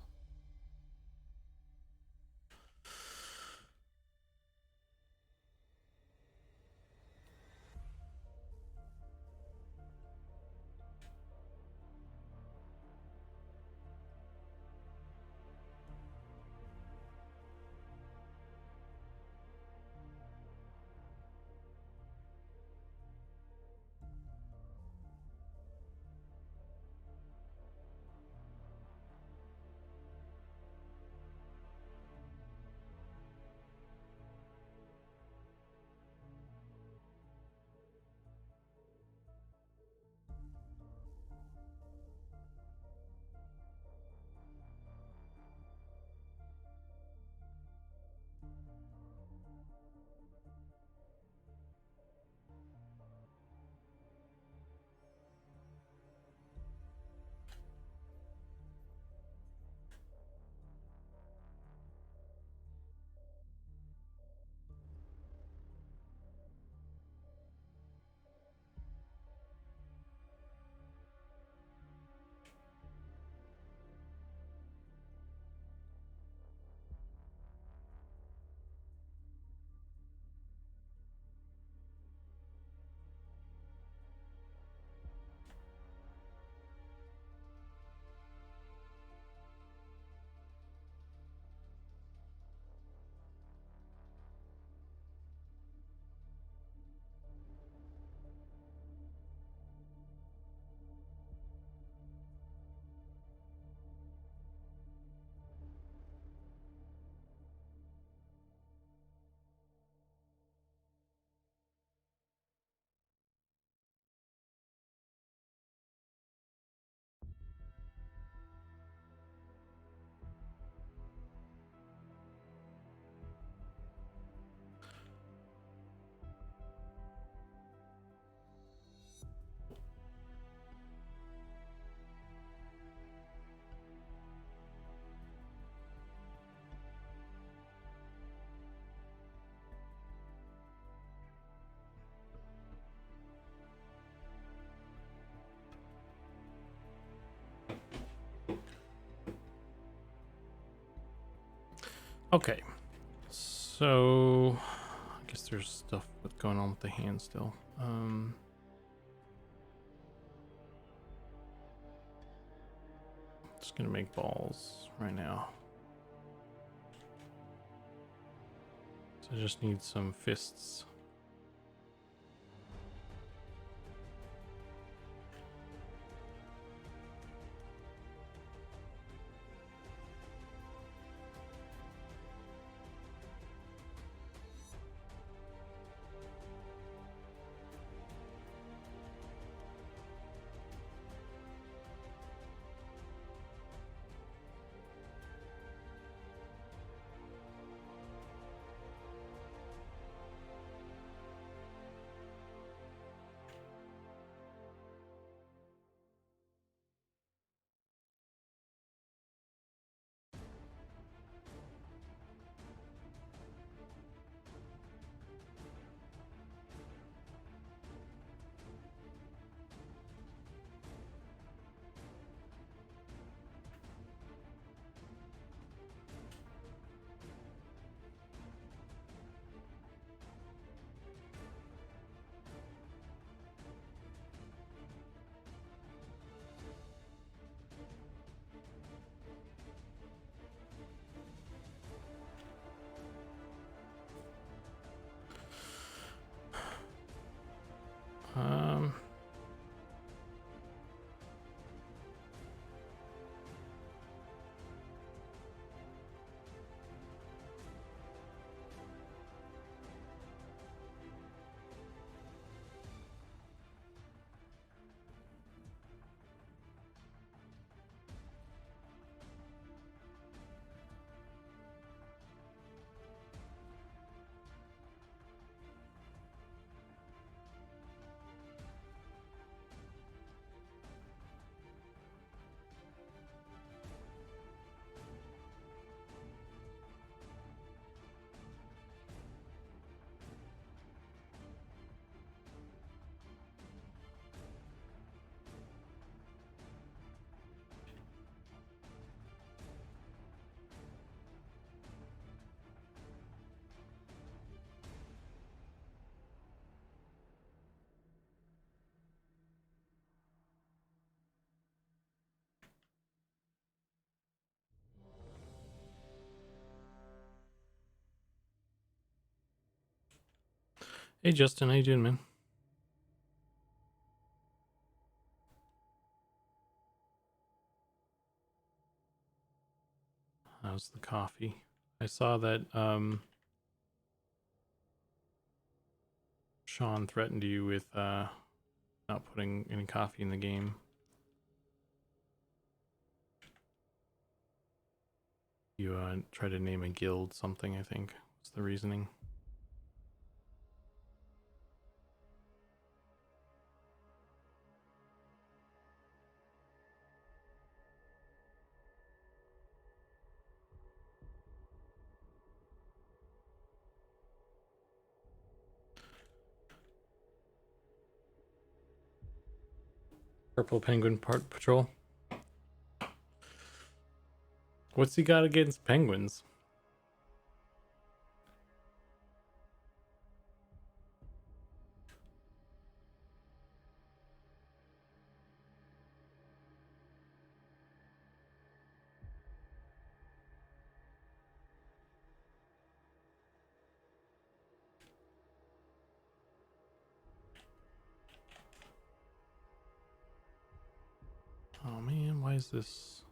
Okay, so I guess there's stuff that's going on with the hand still. Just gonna make balls right now. So I just need some fists. Hey Justin, how you doing, man? How's the coffee? I saw that Sean threatened you with not putting any coffee in the game. You tried to name a guild something, I think. What's the reasoning? Purple Penguin Patrol. What's he got against penguins? Oh man, why is this?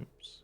Oops.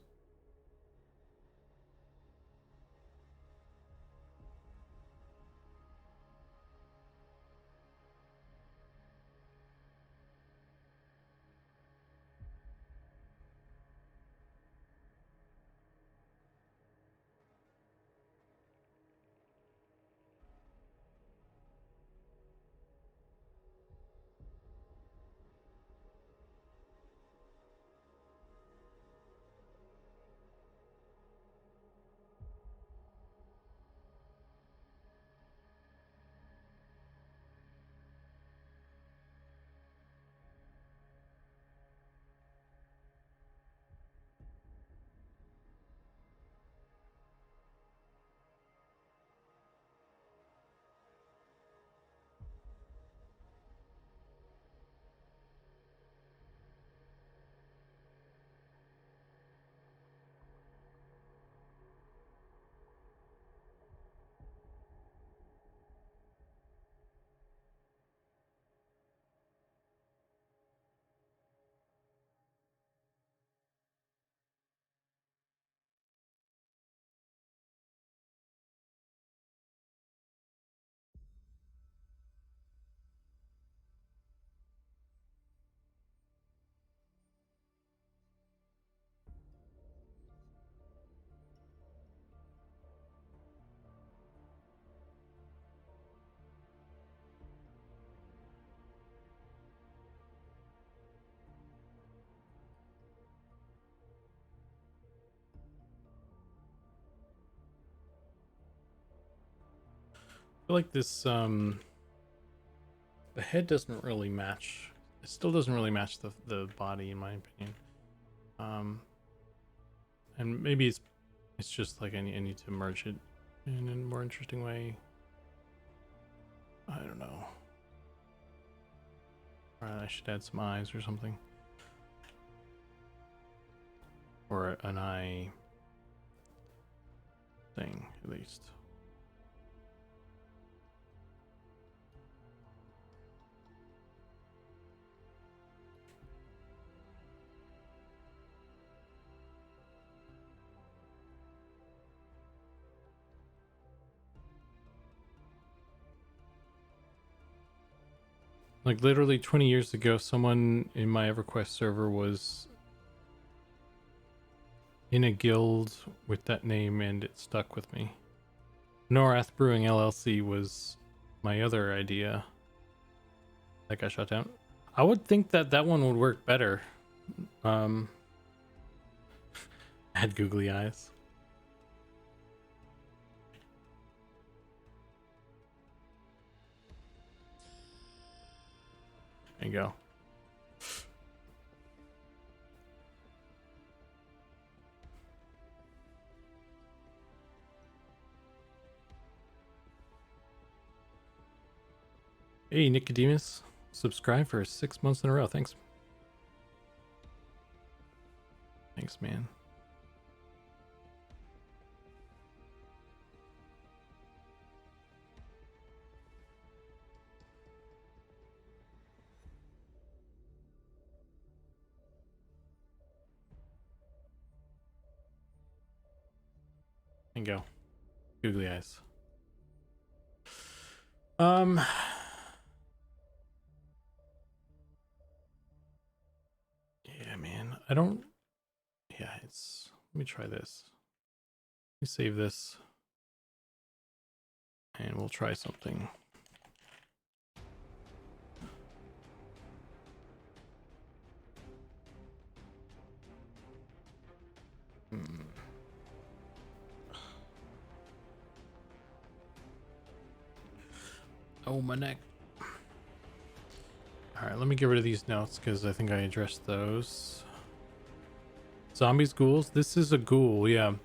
I feel like this the head doesn't really match. It still doesn't really match the body in my opinion. And maybe it's just like I need to merge it in a more interesting way. I don't know. Or I should add some eyes or something. Or an eye thing, at least. Like literally 20 years ago, someone in my EverQuest server was in a guild with that name and it stuck with me. Norath Brewing LLC was my other idea that got shut down. I would think that that one would work better. Had googly eyes. There you go. Hey, Nicodemus. Subscribe for 6 months in a row. Thanks. Thanks, man. And go. Googly eyes. Yeah, man. I don't. Yeah, it's. Let me try this. Let me save this. And we'll try something. Oh, my neck. Alright, let me get rid of these notes because I think I addressed those. Zombies, ghouls. This is a ghoul, yeah.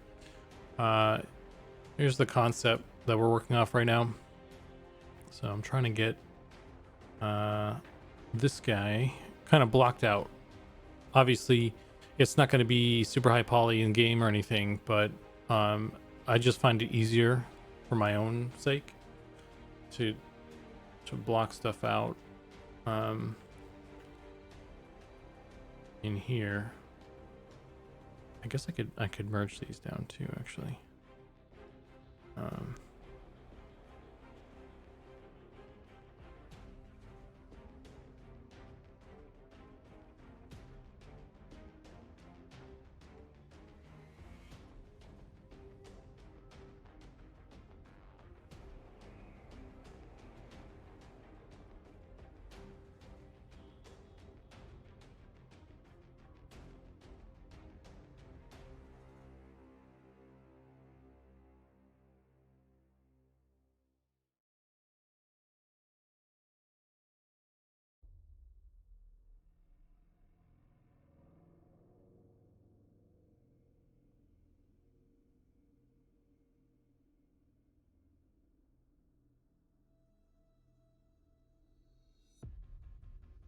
Here's the concept that we're working off right now. So I'm trying to get this guy kind of blocked out. Obviously, it's not going to be super high poly in game or anything, but I just find it easier for my own sake to block stuff out in here. I guess I could merge these down too, actually.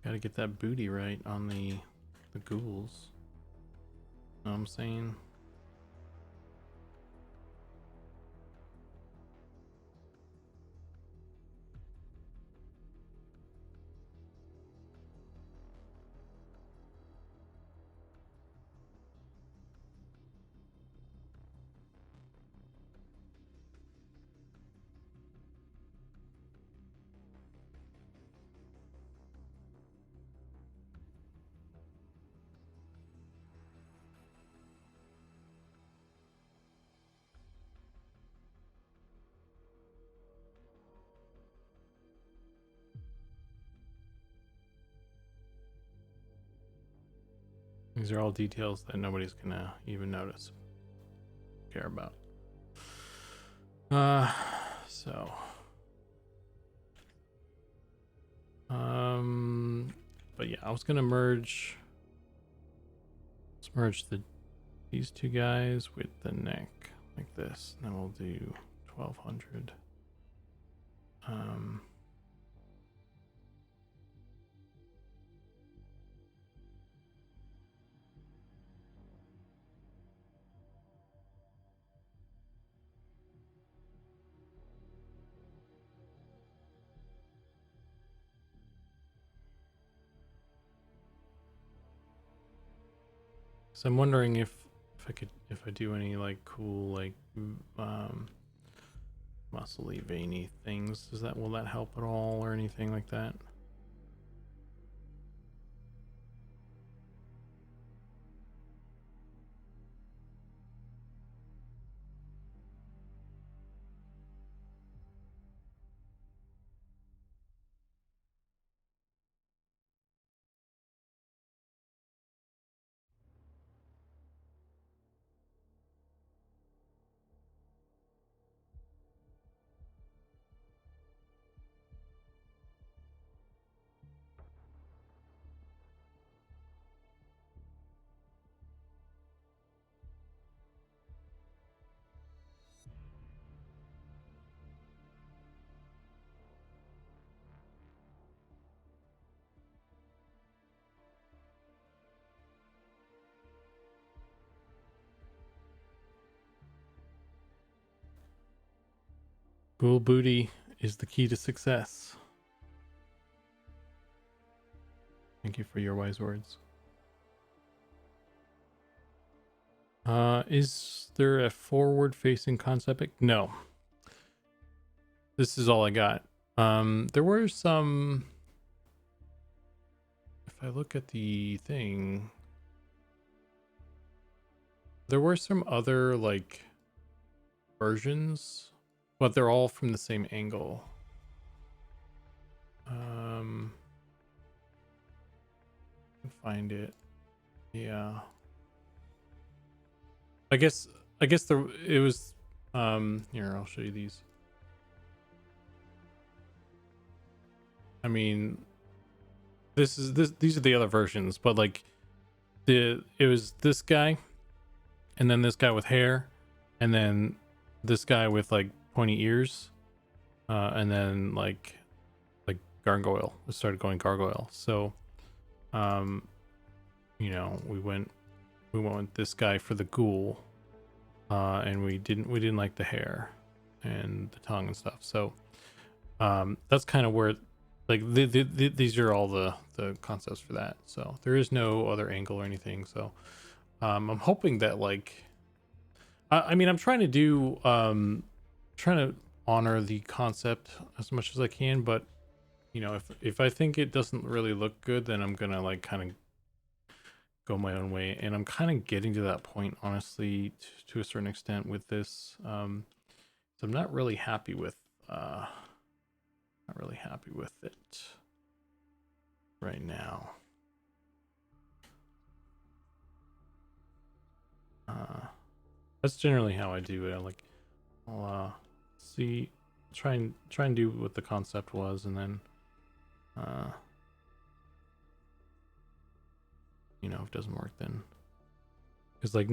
Gotta get that booty right on the ghouls. Know what I'm saying? These are all details that nobody's gonna even notice, care about. So but yeah, I was gonna merge. Let's merge these two guys with the neck like this, and then we'll do 1200. So I'm wondering if I do any like cool like muscly veiny things, will that help at all or anything like that? Ghoul booty is the key to success. Thank you for your wise words. Is there a forward-facing concept? No. This is all I got. There were some... If I look at the thing... There were some other, like, versions, but they're all from the same angle. Find it. Yeah. I guess it was here, I'll show you these. I mean, these are the other versions, but like it was this guy and then this guy with hair and then this guy with like pointy ears and then like gargoyle. It started going gargoyle. So you know, we went with this guy for the ghoul. And we didn't like the hair and the tongue and stuff. So that's kind of where like these are all the concepts for that. So there is no other angle or anything. So I'm hoping that like I mean I'm trying to honor the concept as much as I can, but you know, if I think it doesn't really look good, then I'm gonna like kind of go my own way, and I'm kind of getting to that point, honestly, to a certain extent with this. So I'm not really happy with it right now. That's generally how I do it. I'll see, try and do what the concept was, and then you know, if it doesn't work, then because like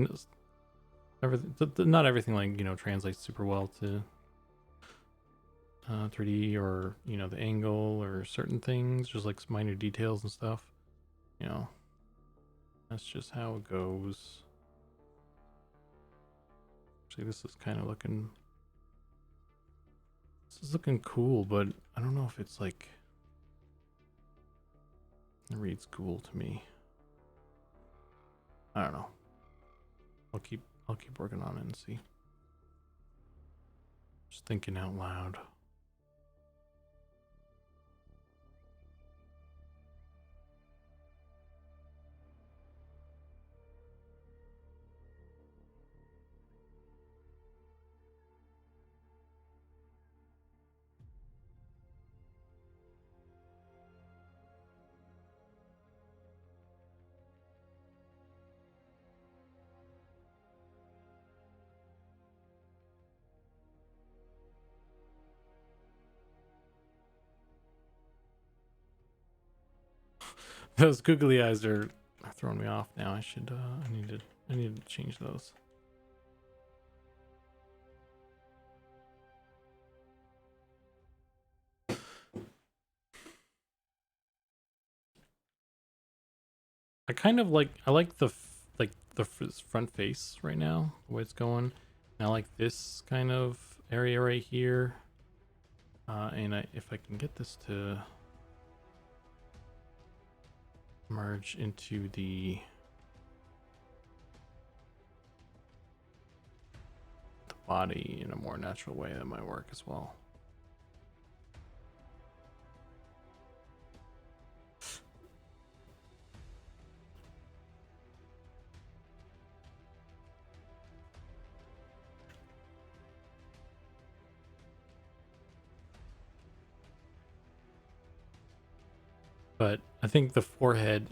everything, not everything like, you know, translates super well to 3D, or you know, the angle or certain things, just like minor details and stuff. You know, that's just how it goes. Actually, this is kind of looking. This is looking cool, but I don't know if it's like. It reads cool to me. I don't know. I'll keep working on it and see. Just thinking out loud. Those googly eyes are throwing me off now. I should I need to change those. I kind of like the front face right now, the way it's going. And I like this kind of area right here. And if I can get this to merge into the body in a more natural way, that might work as well. But I think the forehead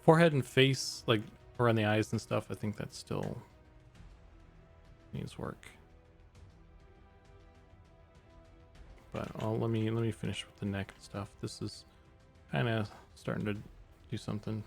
and face, like around the eyes and stuff, I think that still needs work. But let me finish with the neck and stuff. This is kind of starting to do something.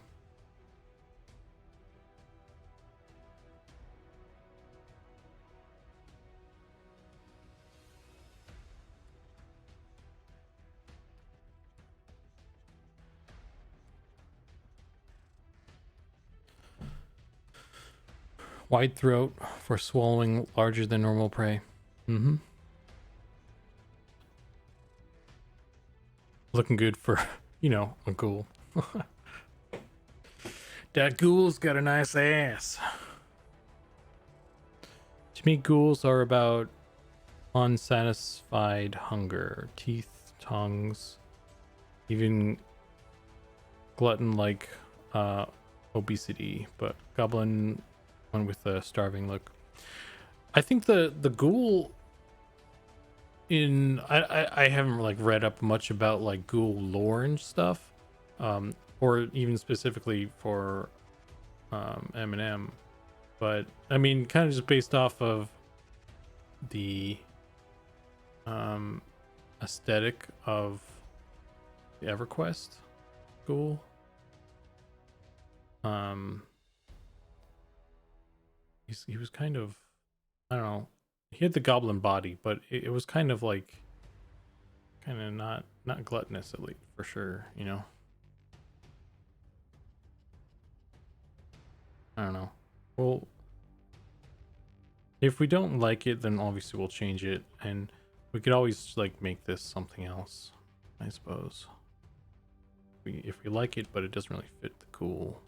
Wide throat for swallowing larger than normal prey. Mm-hmm. looking good for, you know, a ghoul. That ghoul's got a nice ass. To me, ghouls are about unsatisfied hunger, teeth, tongues, even glutton like obesity, but goblin one with a starving look. I think the ghoul in I haven't like read up much about like ghoul lore and stuff, or even specifically for M&M, but I mean kind of just based off of the aesthetic of the EverQuest ghoul. He was kind of, I don't know, he had the goblin body, but it was kind of like kind of not gluttonous, at least for sure, you know. I don't know. Well, if we don't like it, then obviously we'll change it, and we could always like make this something else, I suppose. If we like it, but it doesn't really fit the cool.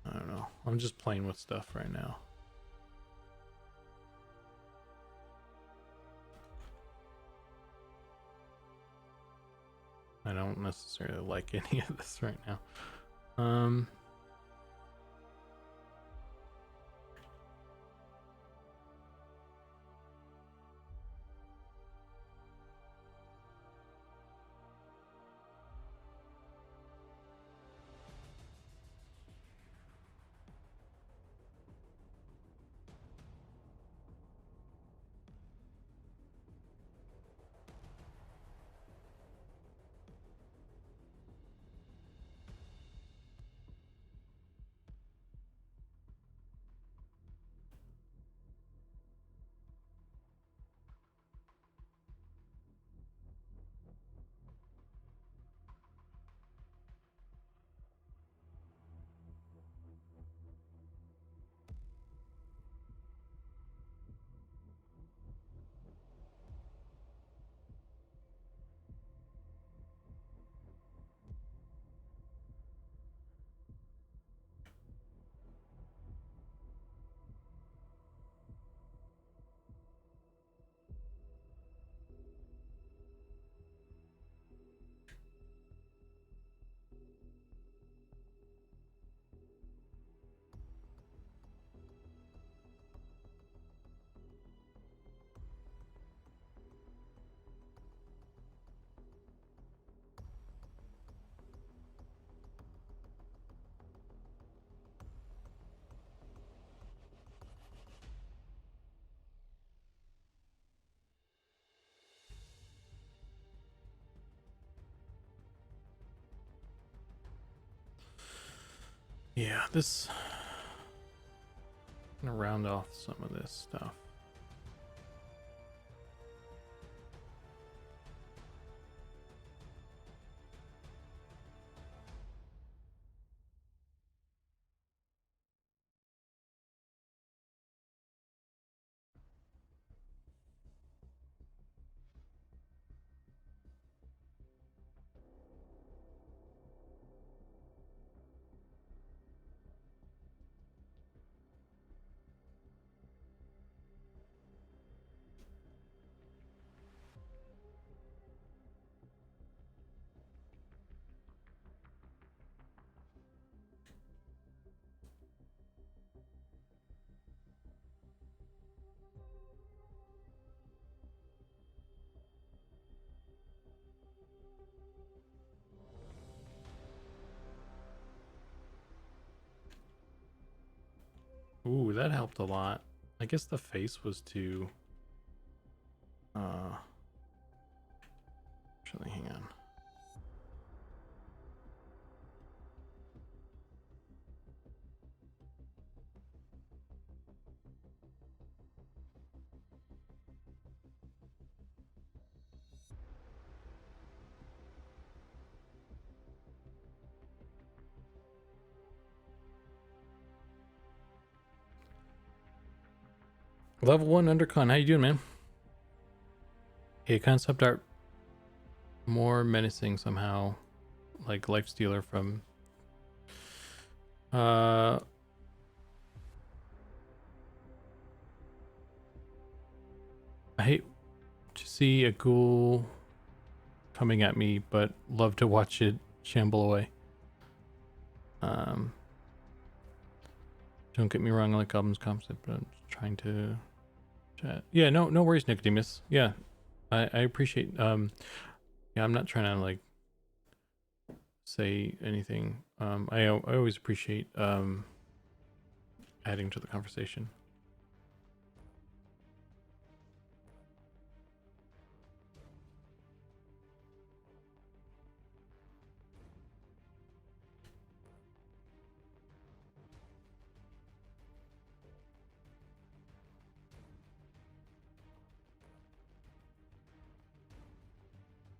I don't know. I'm just playing with stuff right now. I don't necessarily like any of this right now. Yeah, this. I'm gonna round off some of this stuff. Ooh, that helped a lot. I guess the face was too. Actually, hang on. Level 1 Undercon, how you doing, man? Okay, concept art more menacing somehow, like Lifestealer from I hate to see a ghoul coming at me, but love to watch it shamble away. Don't get me wrong, I like albums concept, but I'm just trying to chat. Yeah, no worries, Nicodemus. Yeah, I appreciate. Yeah, I'm not trying to like say anything. I always appreciate adding to the conversation.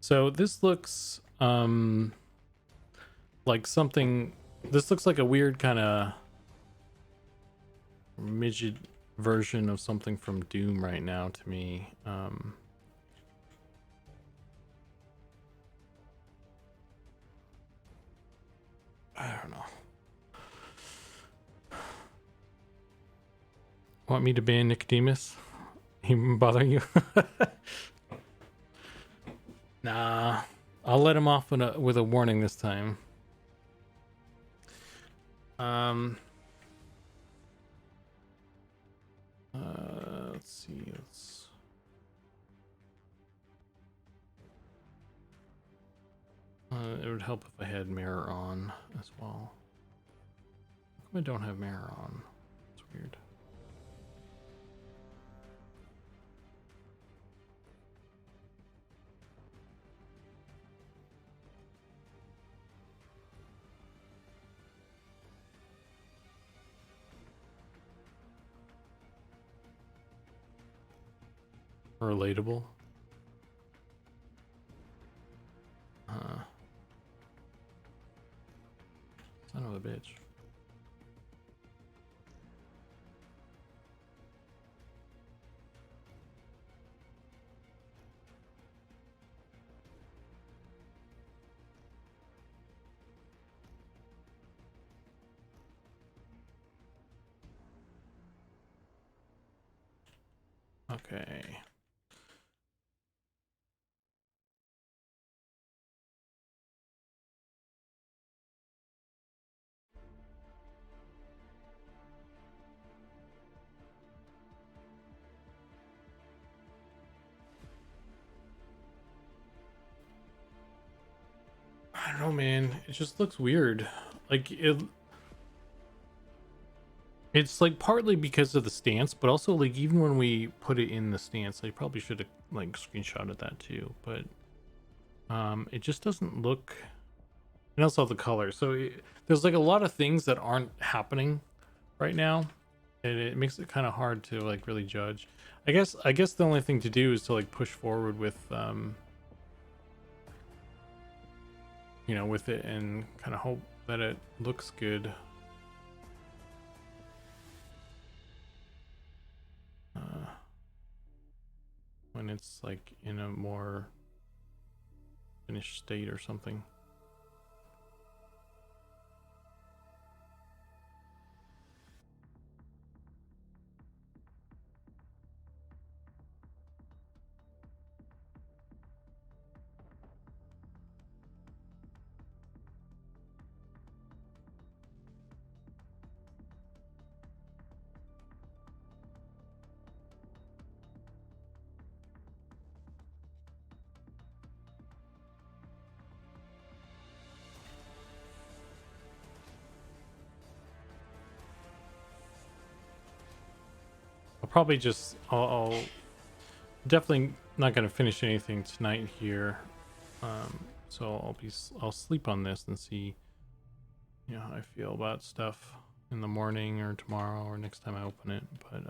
So this looks like something. This looks like a weird kind of midget version of something from Doom right now to me. I don't know. Want me to ban Nicodemus? Even bother you? Nah, I'll let him off with a warning this time. Let's see. It would help if I had mirror on as well. How come I don't have mirror on? It's weird. Relatable. Son of a bitch. Okay. I don't know, man. It just looks weird. Like it's like partly because of the stance, but also like even when we put it in the stance, I probably should have like screenshotted that too. But it just doesn't look. And also the color. So there's like a lot of things that aren't happening right now, and it makes it kind of hard to like really judge. I guess the only thing to do is to like push forward with you know, with it and kind of hope that it looks good. When it's like in a more finished state or something. I'll probably just I'll definitely not gonna finish anything tonight here. So I'll sleep on this and see, you know, how I feel about stuff in the morning or tomorrow or next time I open it. But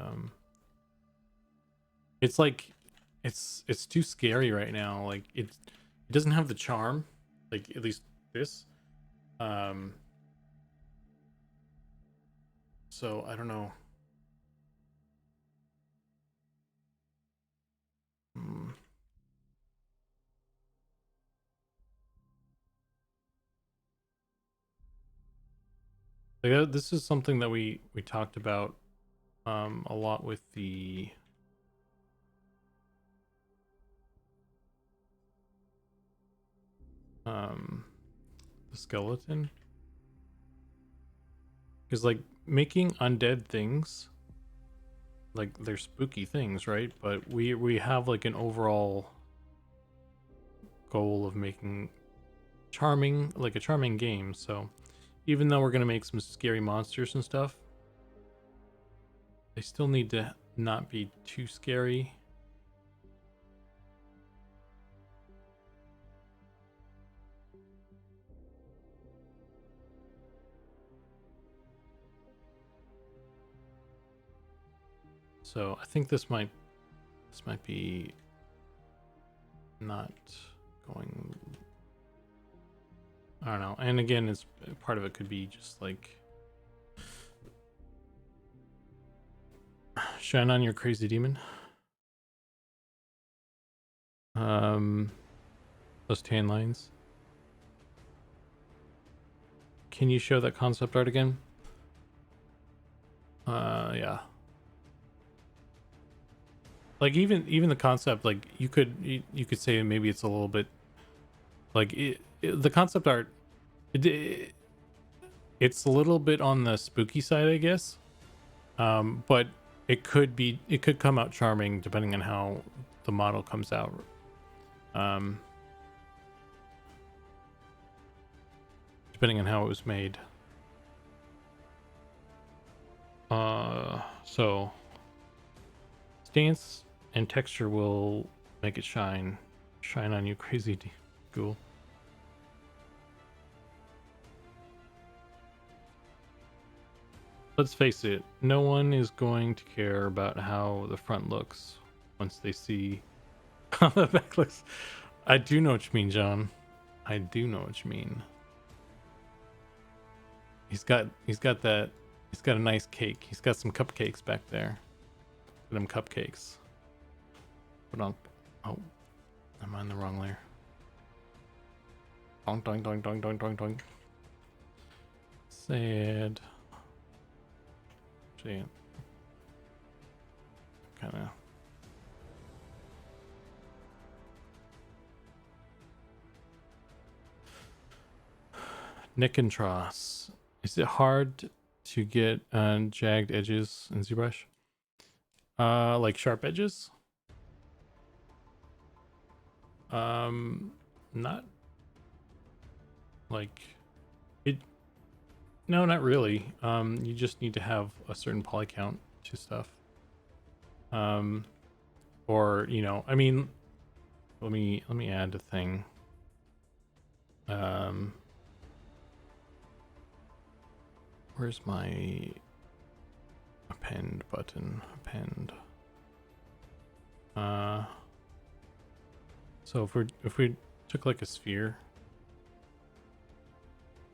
it's like it's too scary right now. Like it doesn't have the charm, like at least this. So I don't know. Like this is something that we talked about a lot with the skeleton, because like making undead things, like they're spooky things, right? But we have like an overall goal of making charming, like a charming game. So even though we're gonna make some scary monsters and stuff, they still need to not be too scary. So I think this might be not going, I don't know. And again, it's part of it could be just like shine on your crazy demon. Those tan lines. Can you show that concept art again? Yeah. Like even the concept, like you could say maybe it's a little bit like the concept art. It's a little bit on the spooky side, I guess. But it could come out charming depending on how the model comes out. Depending on how it was made. So stance and texture will make it shine on you, crazy ghoul. Let's face it, no one is going to care about how the front looks once they see how the back looks. I do know what you mean, John. I do know what you mean. He's got a nice cake. He's got some cupcakes back there. Them cupcakes. Put on. Oh, I'm on the wrong layer. Doink doink doink doink doink doink doink. Sad. Actually, kind of. Nick and Tross. Is it hard to get jagged edges in ZBrush? Like sharp edges? Not like it. No, not really. You just need to have a certain poly count to stuff. Or I mean, let me add a thing. Where's my append button? Append. So if we took like a sphere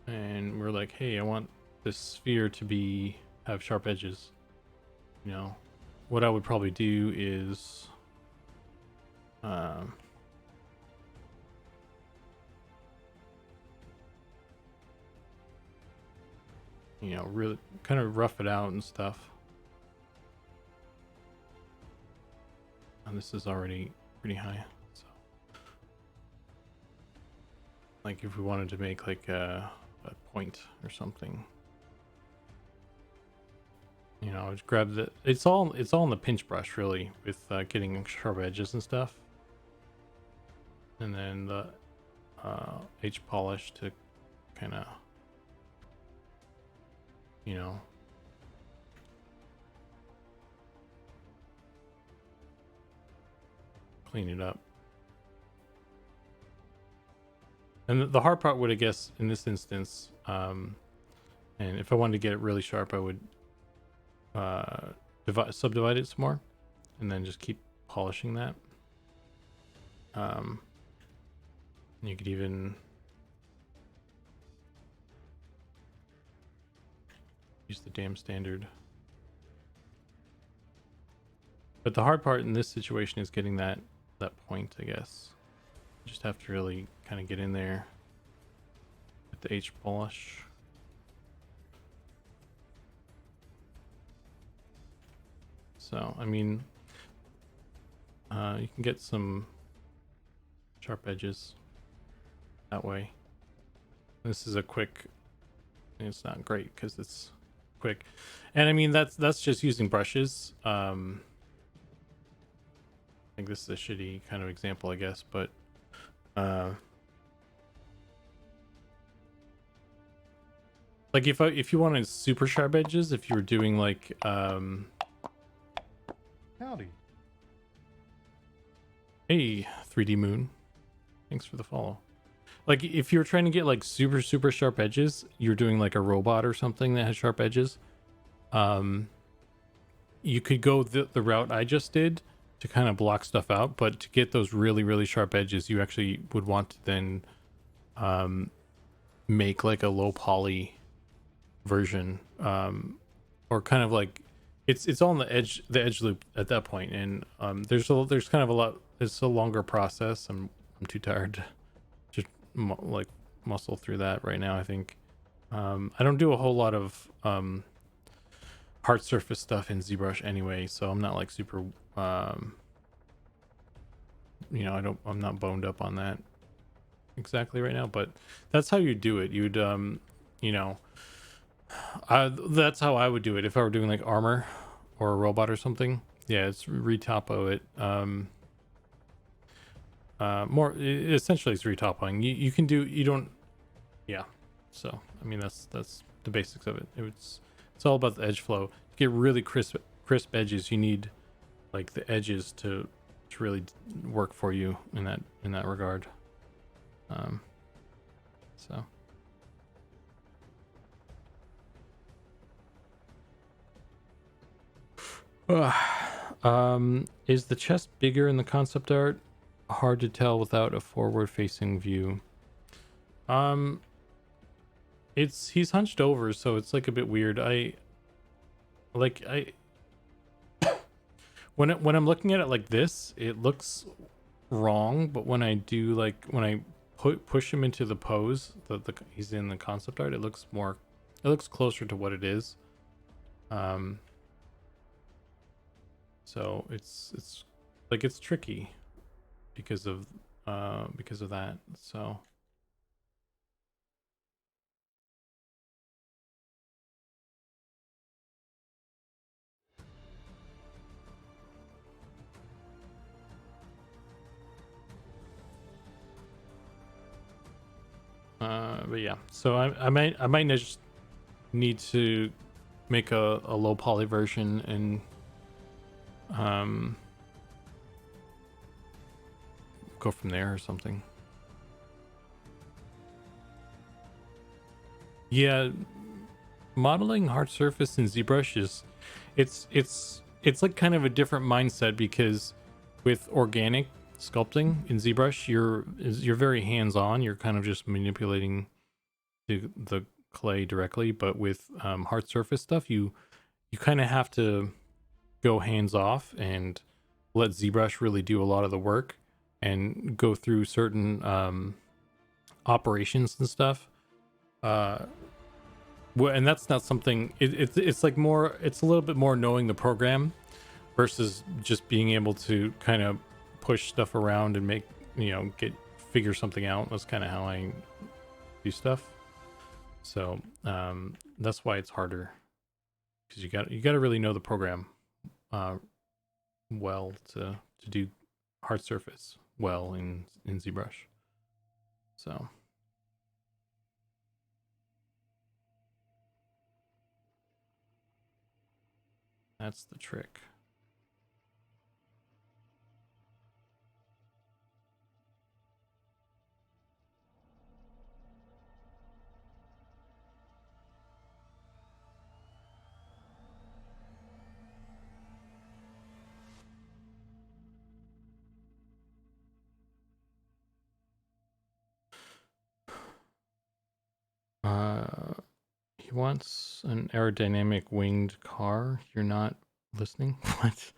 and we're like, hey, I want this sphere to have sharp edges, what I would probably do is really kind of rough it out and stuff. And this is already pretty high, so like if we wanted to make like a point or something, just grab the, it's all in the pinch brush really, with getting sharp edges and stuff, and then the H polish to kind of clean it up. And the hard part would, I guess, in this instance, and if I wanted to get it really sharp, I would subdivide it some more, and then just keep polishing that. You could even use the damn standard. But the hard part in this situation is getting that point, I guess. You just have to really kind of get in there with the H polish. So I mean, you can get some sharp edges that way. This is a quick. It's not great because it's quick, and I mean that's just using brushes. I think this is a shitty kind of example, I guess, but like if you wanted super sharp edges, if you were doing like Howdy. hey 3D Moon, thanks for the follow. Like if you're trying to get like super sharp edges, you're doing like a robot or something that has sharp edges. You could go the route I just did to kind of block stuff out, but to get those really sharp edges, you actually would want to then make like a low poly version, or kind of like it's all on the edge loop at that point, and there's kind of a lot. It's a longer process. I'm too tired to just like muscle through that right now. I think I don't do a whole lot of hard surface stuff in ZBrush anyway, so I'm not like super I'm not boned up on that exactly right now, but that's how you do it. You'd that's how I would do it if I were doing like armor or a robot or something. Yeah, it's retopo it. Essentially it's retopoing. You can do, you don't, yeah. So I mean that's the basics of it. It's all about the edge flow. To get really crisp edges, you need like the edges to really work for you in that regard. So is the chest bigger in the concept art? Hard to tell without a forward facing view. He's hunched over, so it's like a bit weird. When I'm looking at it like this, it looks wrong, but when I do like when I push him into the pose that he's in the concept art, it looks closer to what it is. So it's like it's tricky because of that. So but yeah, so I might just need to make a low poly version and go from there or something. Yeah, modeling hard surface in ZBrush is it's like kind of a different mindset, because with organic sculpting in ZBrush you're very hands-on. You're kind of just manipulating the clay directly, but with hard surface stuff you kind of have to go hands off and let ZBrush really do a lot of the work and go through certain operations and stuff. Well, and that's not something. It's like more. It's a little bit more knowing the program versus just being able to kind of push stuff around and make figure something out. That's kind of how I do stuff. So that's why it's harder, because you got to really know the program well to do hard surface well in ZBrush. So that's the trick. He wants an aerodynamic winged car. You're not listening? What?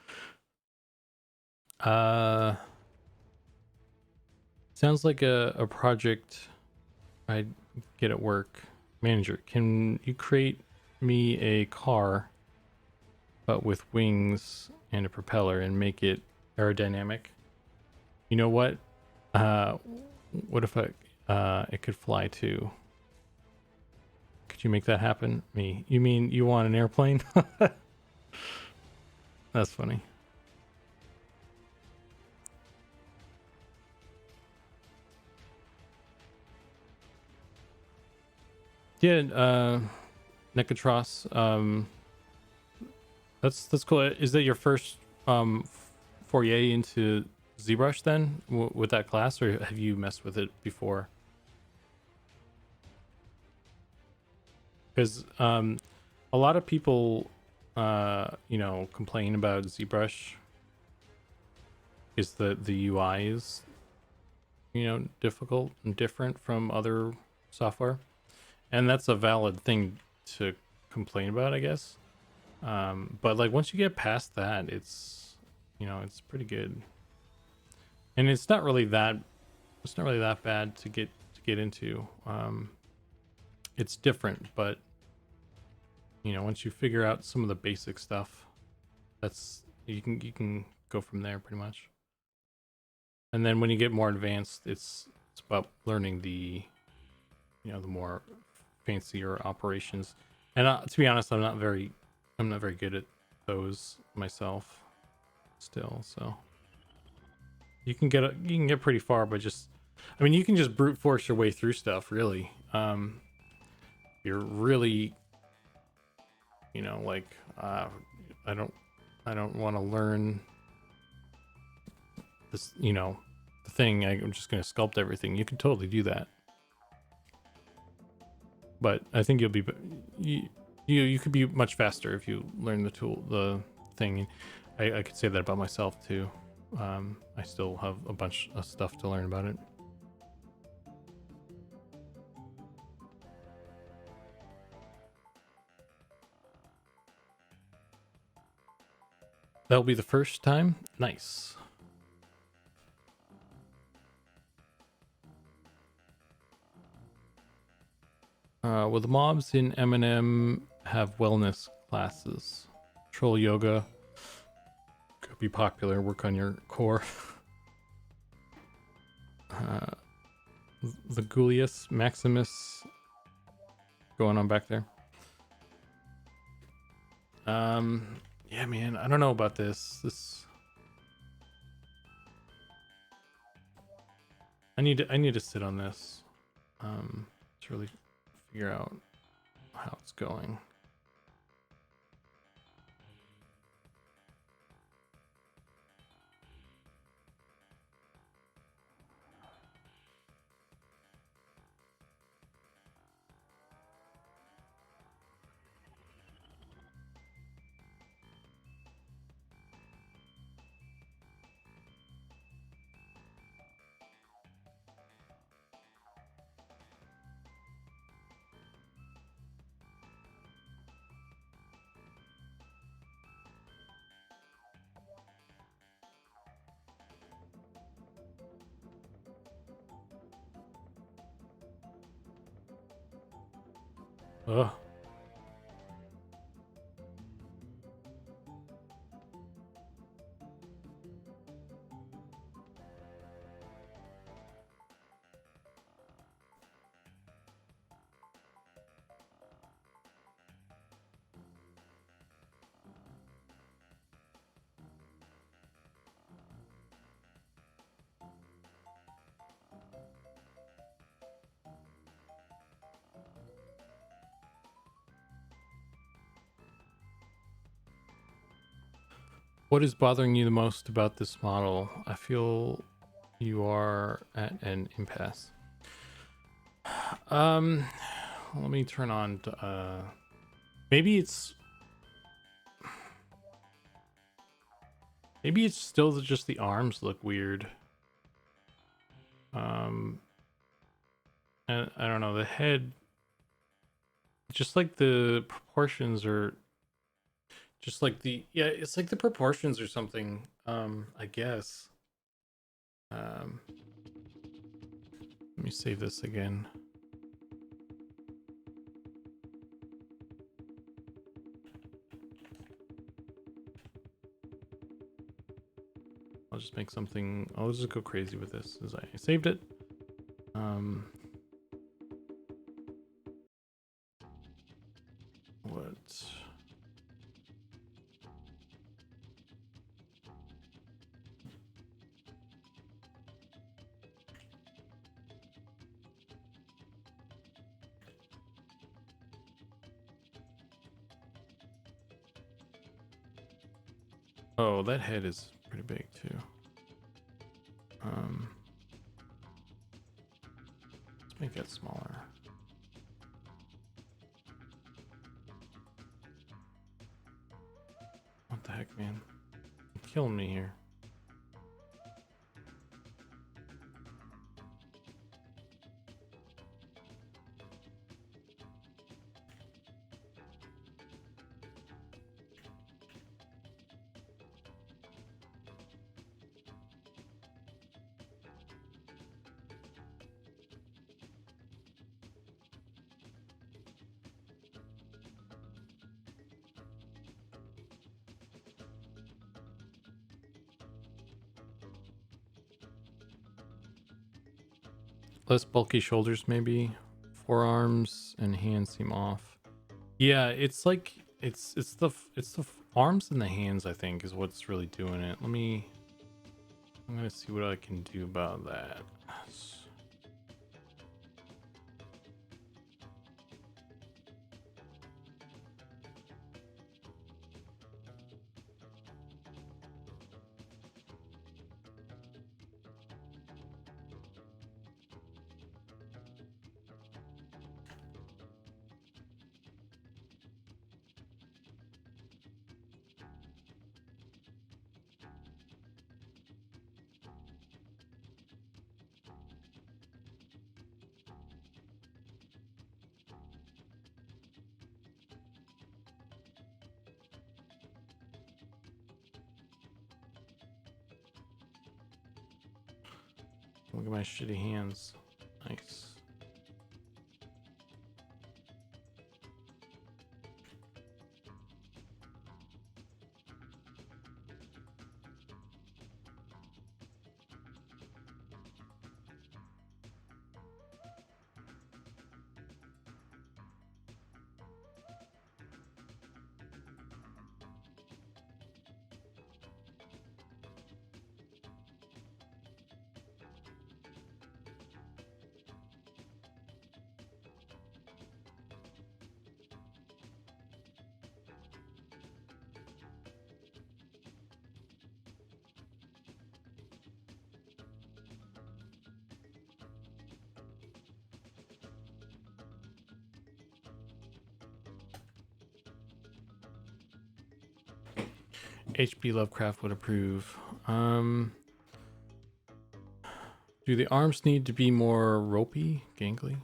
Sounds like a project I'd get at work. Manager, can you create me a car, but with wings and a propeller and make it aerodynamic. You know what? What if it could fly too? Could you make that happen? Me? You mean you want an airplane? That's funny. Yeah, Nekatros, that's cool. Is that your first foray into ZBrush then with that class, or have you messed with it before? Because a lot of people complain about ZBrush is the UI is difficult and different from other software, and that's a valid thing to complain about, I guess. But like once you get past that, it's it's pretty good, and it's not really that bad to get into. It's different, but once you figure out some of the basic stuff, that's you can go from there pretty much. And then when you get more advanced, it's about learning the the more fancier operations. And to be honest, I'm not very good at those myself still, so you can get pretty far by just, I mean, you can just brute force your way through stuff, really. You're really like I don't want to learn this, the thing. I'm just going to sculpt everything. You can totally do that, but I think you'll be you could be much faster if you learn the thing. I could say that about myself too. I still have a bunch of stuff to learn about it. That'll be the first time. Nice. Will the mobs in M&M have wellness classes? Troll yoga could be popular. Work on your core. The Goulius Maximus going on back there. Yeah, man, I don't know about this. I need to sit on this to really figure out how it's going. Ugh. What is bothering you the most about this model? I feel you are at an impasse. Let me turn on maybe it's still just the arms look weird. And I don't know, the head, just like the proportions are just like it's like the proportions or something, I guess. Let me save this again. I'll just make something. I'll just go crazy with this as I saved it. What? Oh, that head is pretty big too. Let's make that smaller. What the heck, man? You're killing me here. Less bulky shoulders, maybe. Forearms and hands seem off. Yeah, it's like it's the arms and the hands, I think, is what's really doing it. I'm gonna see what I can do about that. Look at my shitty hands. Nice. HP Lovecraft would approve. Do the arms need to be more ropey, gangly?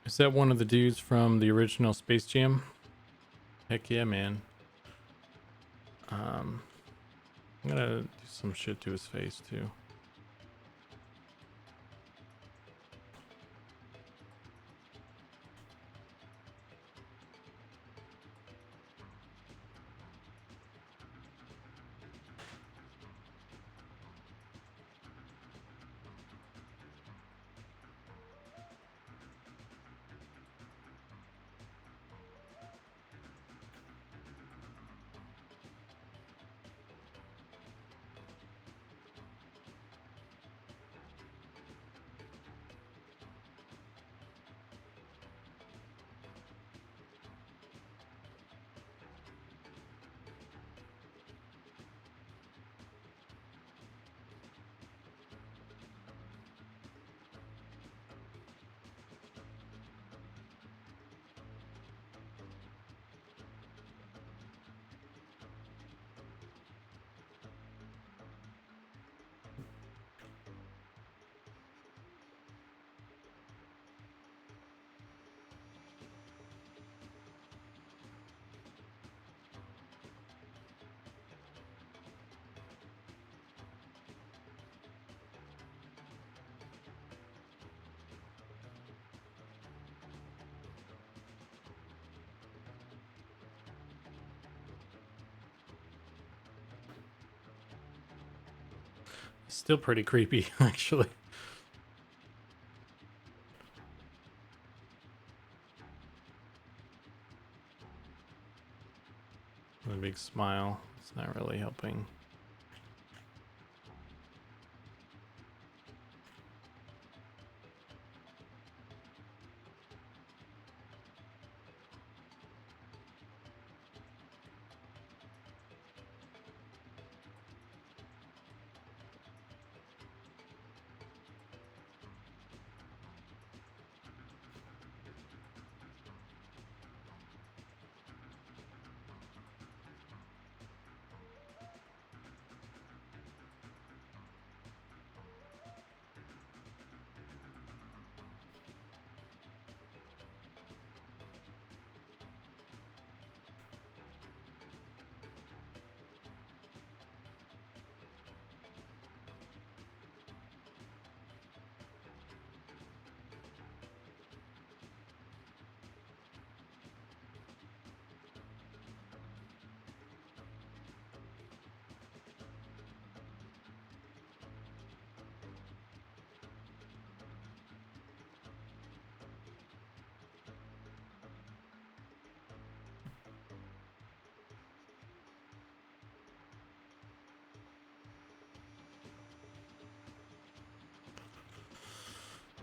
Is that one of the dudes from the original Space Jam? Heck yeah, man. I'm gonna do some shit to his face too. Still pretty creepy, actually. A big smile. It's not really helping.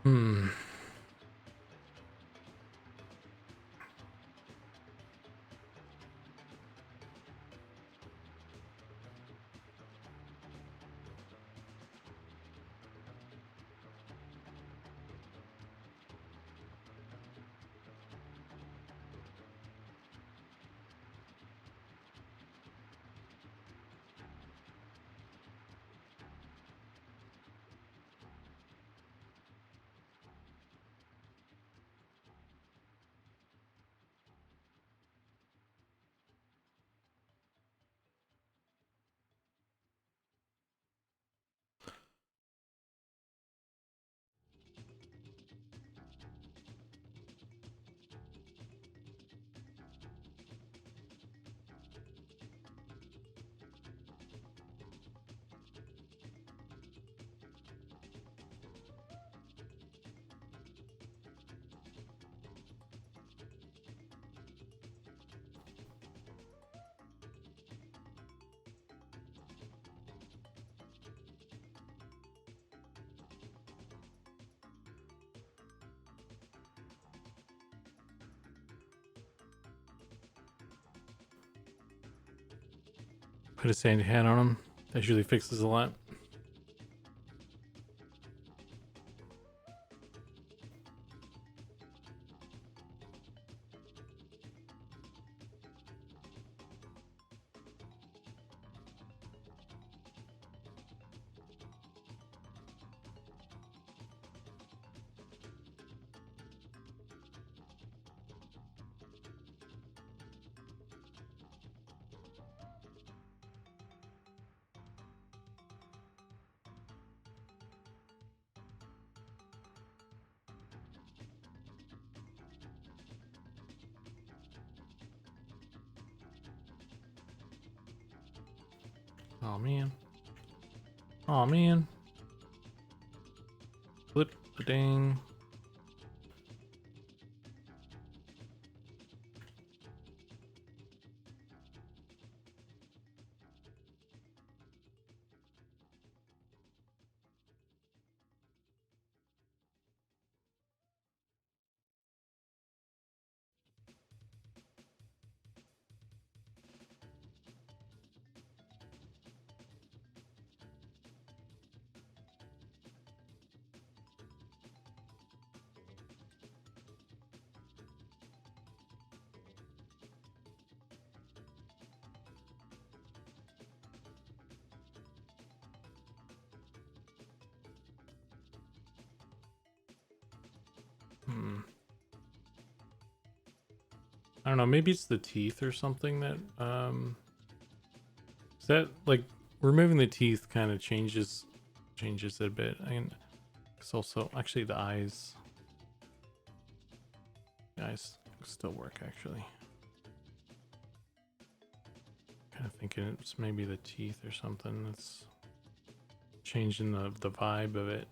Hmm. Put a sandy hat on him. That usually fixes a lot. Oh man. Oh man. Flip the ding. Hmm. I don't know, maybe it's the teeth or something that is that like removing the teeth kind of changes it a bit. And it's also actually the eyes. The eyes still work actually. Kind of thinking it's maybe the teeth or something that's changing the vibe of it.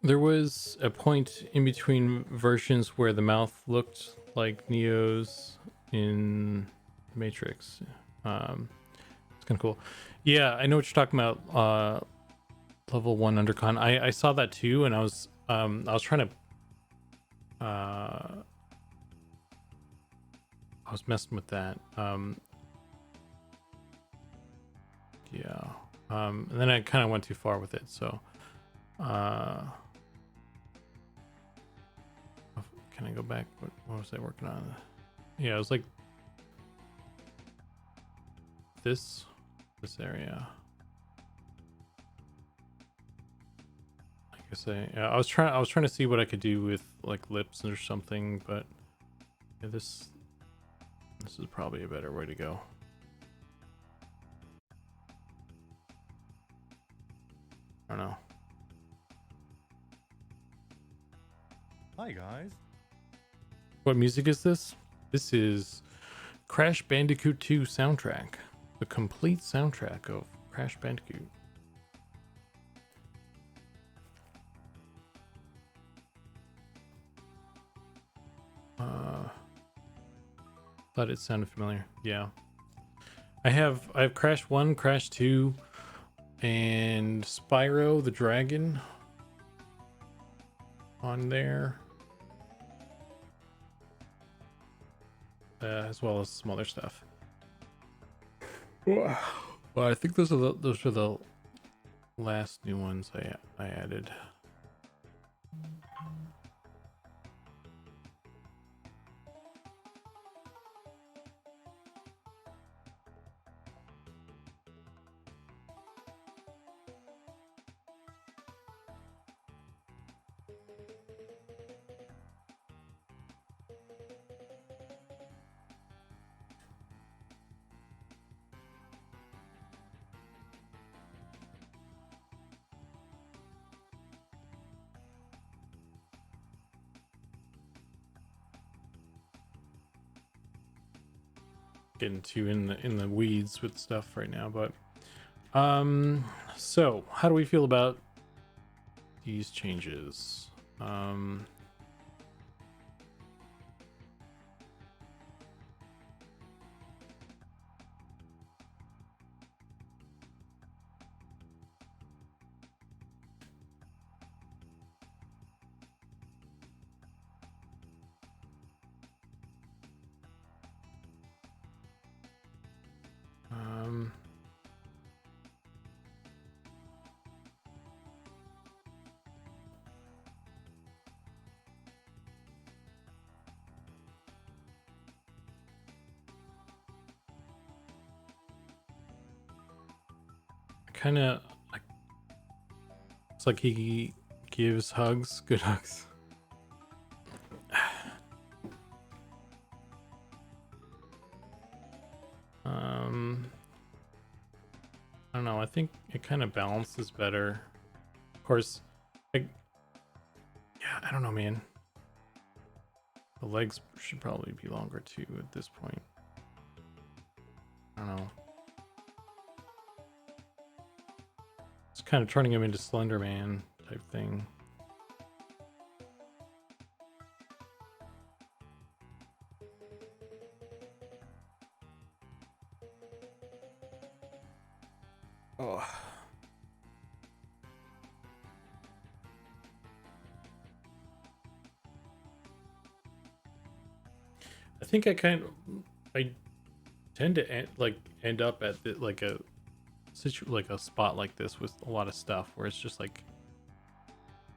There was a point in between versions where the mouth looked like Neo's in Matrix. It's kind of cool. Yeah, I know what you're talking about. Level 1 undercon. I saw that too, and I was trying to I was messing with that. Yeah. And then I kind of went too far with it, so can I go back? What was I working on? Yeah, it was like this area. I guess I was trying to see what I could do with like lips or something, but yeah, this is probably a better way to go. I don't know. Hi guys. What music is this? This is Crash Bandicoot 2 soundtrack. The complete soundtrack of Crash Bandicoot. Thought it sounded familiar. Yeah. I have Crash 1, Crash 2, and Spyro the Dragon on there. As well as some other stuff. Well, I think those are the last new ones I added. Getting too in the weeds with stuff right now, but so how do we feel about these changes? kind of like, it's like he gives hugs, good hugs. I don't know. I think it kind of balances better. Of course, yeah, I don't know, man. The legs should probably be longer too at this point. I don't know. It's kind of turning him into Slender Man type thing. Oh. I think I tend to end up at like a spot like this with a lot of stuff where it's just like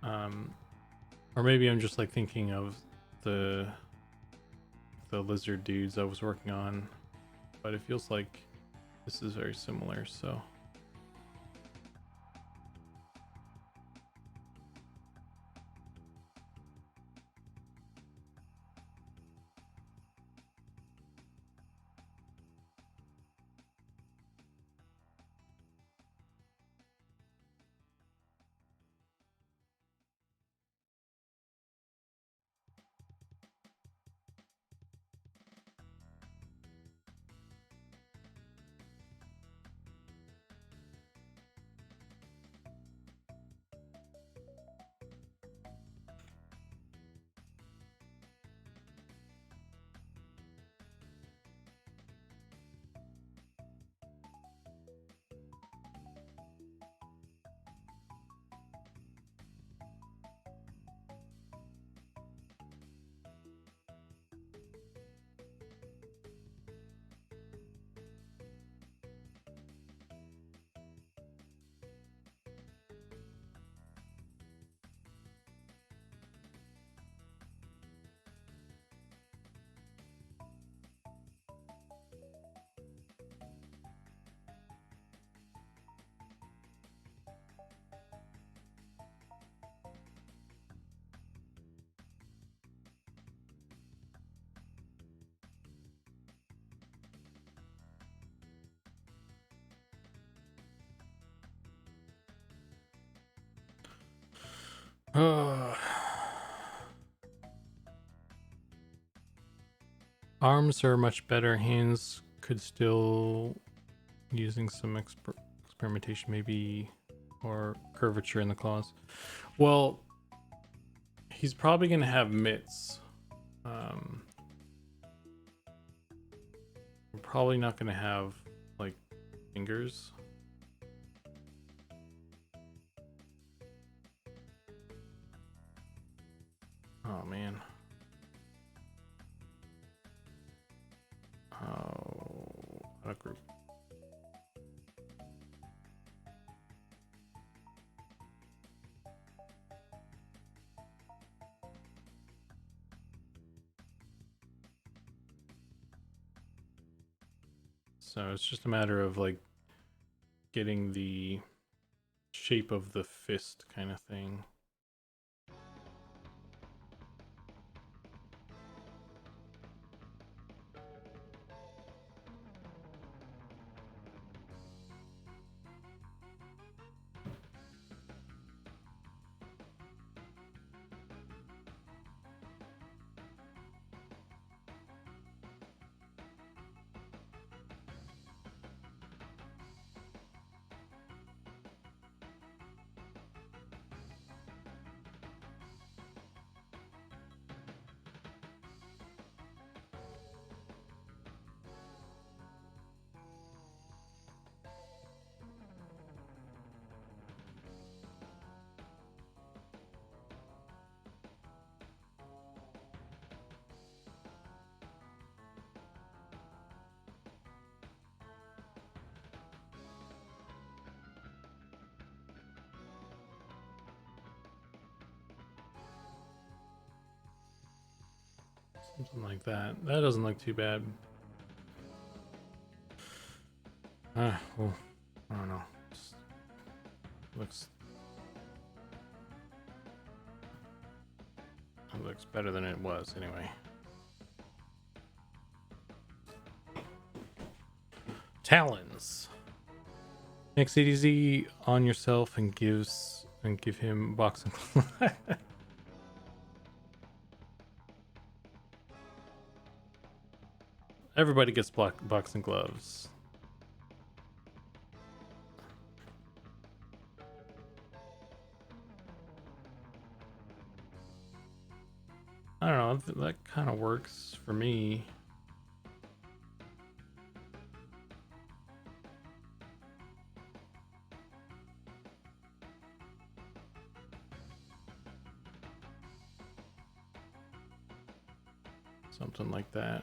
or maybe I'm just like thinking of the lizard dudes I was working on, but it feels like this is very similar, so arms are much better. Hands could still using some experimentation maybe, or curvature in the claws. Well, he's probably gonna have mitts. I'm probably not gonna have like fingers. Oh man. Oh, out of group. So it's just a matter of like getting the shape of the fist kind of thing. Something like that. That doesn't look too bad. Well, I don't know. looks better than it was anyway. Talons. Makes it easy on yourself and give him boxing. Everybody gets boxing gloves. I don't know, that kind of works for me. Something like that.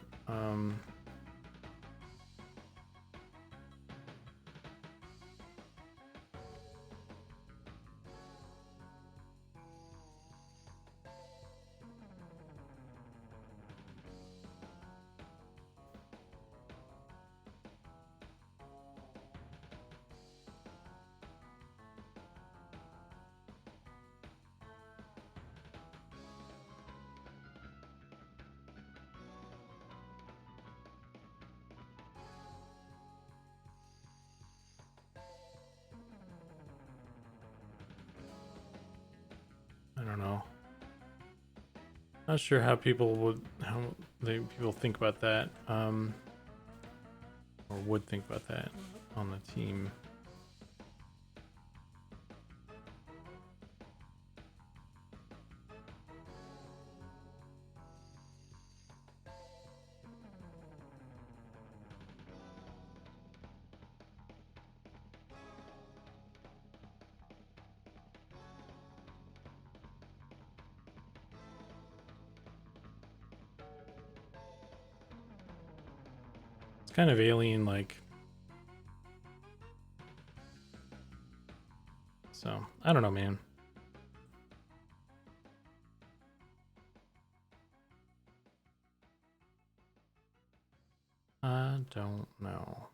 I don't know. Not sure how people think about that, or would think about that on the team. Kind of alien like. So, I don't know, man. I don't know.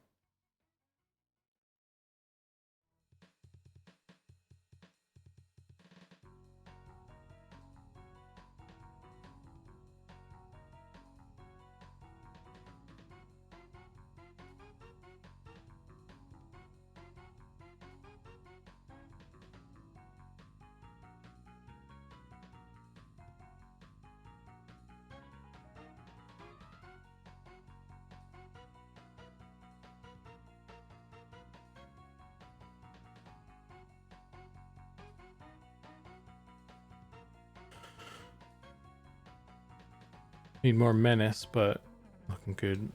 Need more menace, but looking good.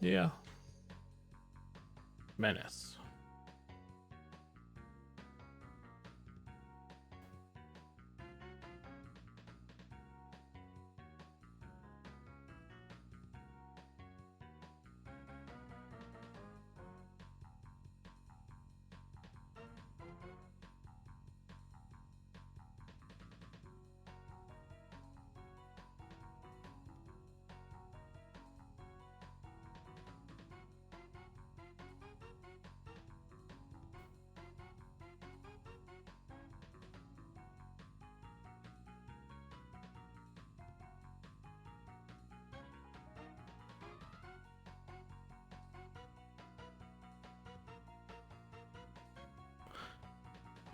Yeah. Menace.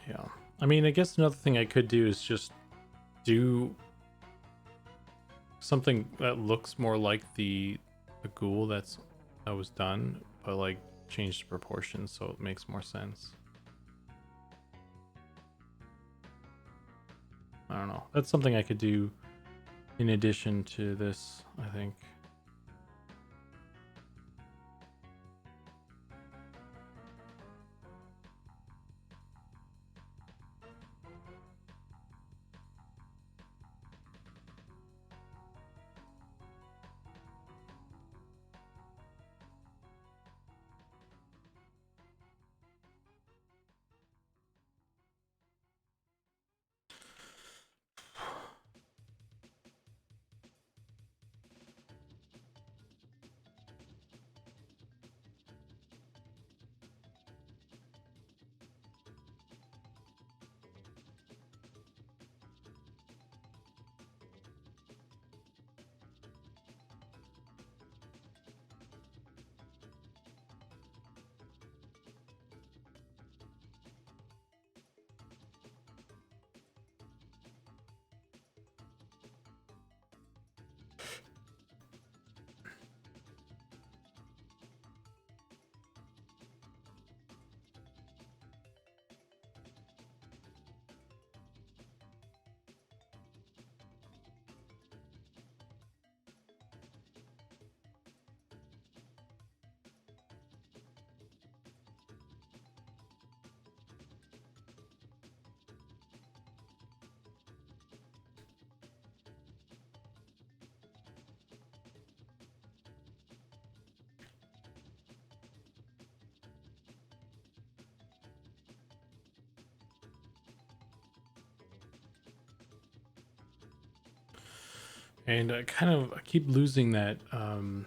Yeah. I mean, I guess another thing I could do is just do something that looks more like the ghoul that was done, but like change the proportions so it makes more sense. I don't know. That's something I could do in addition to this, I think. And I keep losing that that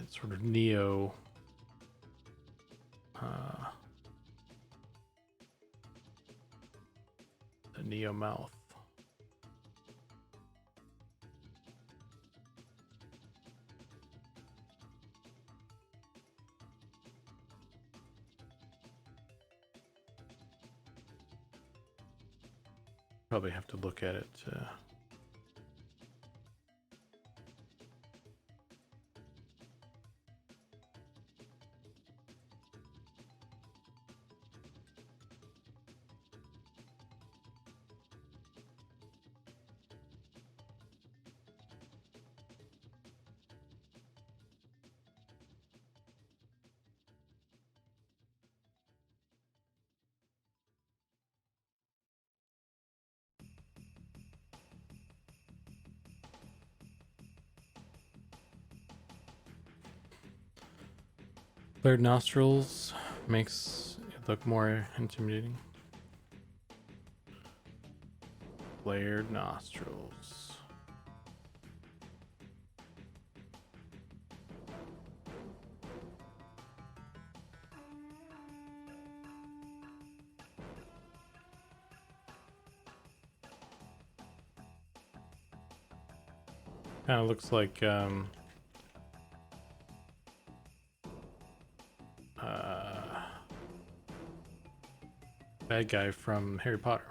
sort of Neo the Neo mouth. Probably have to look at it. Flared nostrils makes it look more intimidating. Flared nostrils. Kind of looks like bad guy from Harry Potter.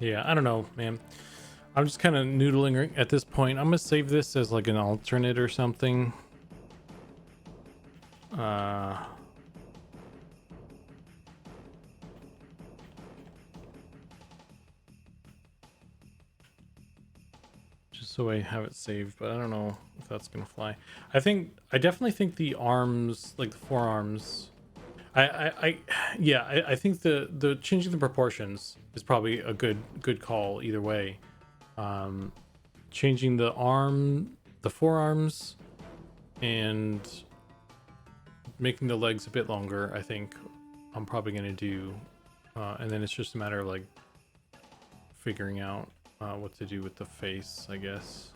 Yeah, I don't know, man. I'm just kind of noodling at this point. I'm gonna save this as like an alternate or something. Just so I have it saved, but I don't know if that's gonna fly. I definitely think the arms, like the forearms, I think the changing the proportions is probably a good call either way. Changing the forearms, and making the legs a bit longer, I think I'm probably gonna do, and then it's just a matter of like figuring out what to do with the face, I guess.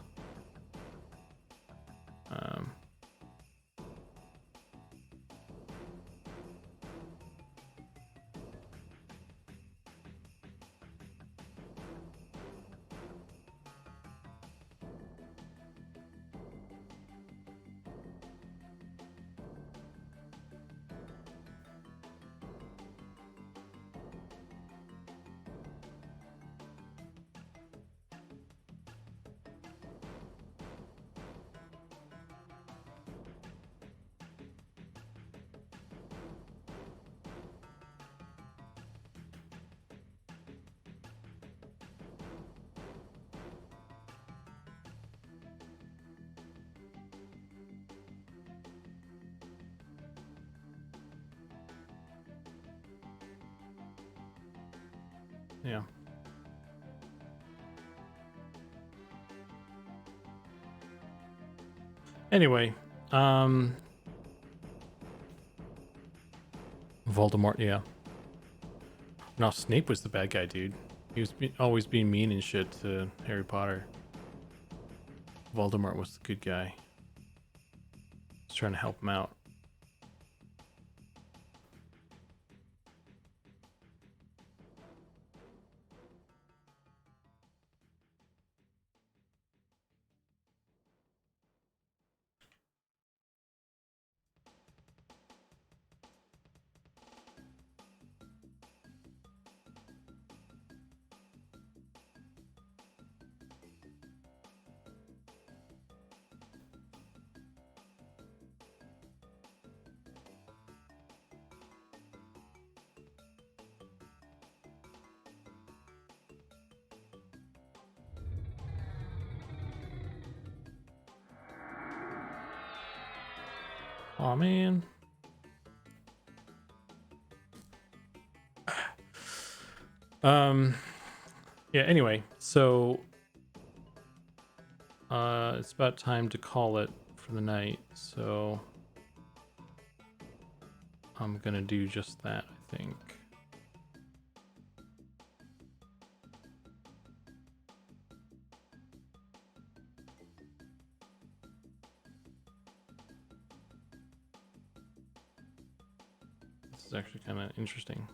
Yeah. Anyway, Voldemort, yeah. No, Snape was the bad guy, dude. He was always being mean and shit to Harry Potter. Voldemort was the good guy. He's trying to help him out. Oh man. Yeah, anyway, so it's about time to call it for the night, so I'm gonna do just that, I think. This is actually kind of interesting.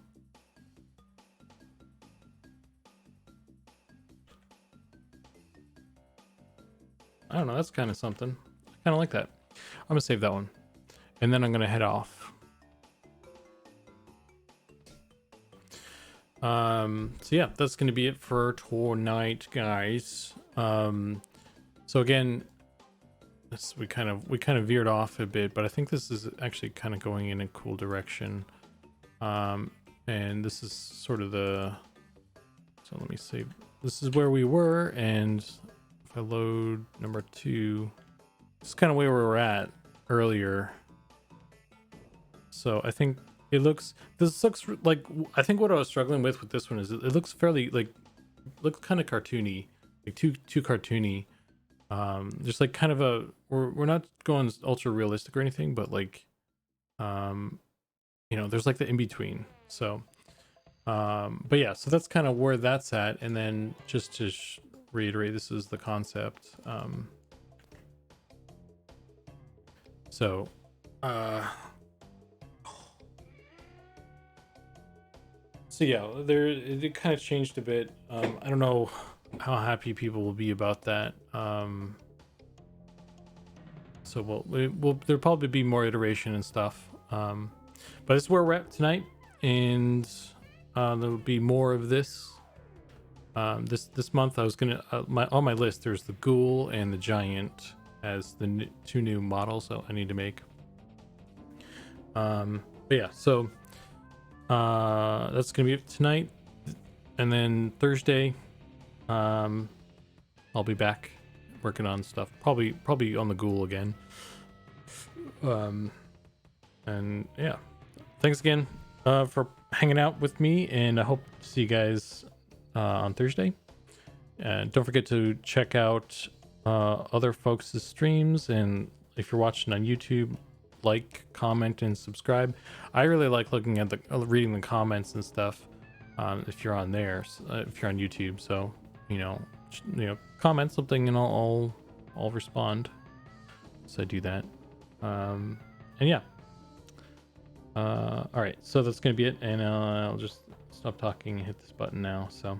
I don't know, that's kind of something. I kind of like that. I'm gonna save that one, and then I'm gonna head off. So yeah, that's gonna be it for tonight, guys. So again, we kind of veered off a bit, but I think this is actually kind of going in a cool direction. And this is sort of the, so let me see, this is where we were, and if I load number 2, this is kind of where we were at earlier. So I think this looks like, I think what I was struggling with this one is it looks fairly like, looks kind of cartoony, like too cartoony. Just like kind of a, we're not going ultra realistic or anything, but like, you know, there's like the in between. So but yeah, so that's kind of where that's at. And then just to reiterate, this is the concept. So yeah, it kind of changed a bit. I don't know how happy people will be about that. So there'll probably be more iteration and stuff. But it's where we're at tonight, and there'll be more of this. This month I was gonna on my list. There's the Ghoul and the Giant as the 2 new models that I need to make. But yeah, so that's gonna be it tonight, and then Thursday, I'll be back working on stuff. Probably on the Ghoul again. And yeah, thanks again for hanging out with me, and I hope to see you guys on Thursday. And don't forget to check out other folks' streams, and if you're watching on YouTube, like, comment, and subscribe. I really like looking at reading the comments and stuff if you're on there, if you're on YouTube. So you know, comment something and I'll respond. So I do that. And yeah. All right, so that's gonna be it, and I'll just stop talking and hit this button now. So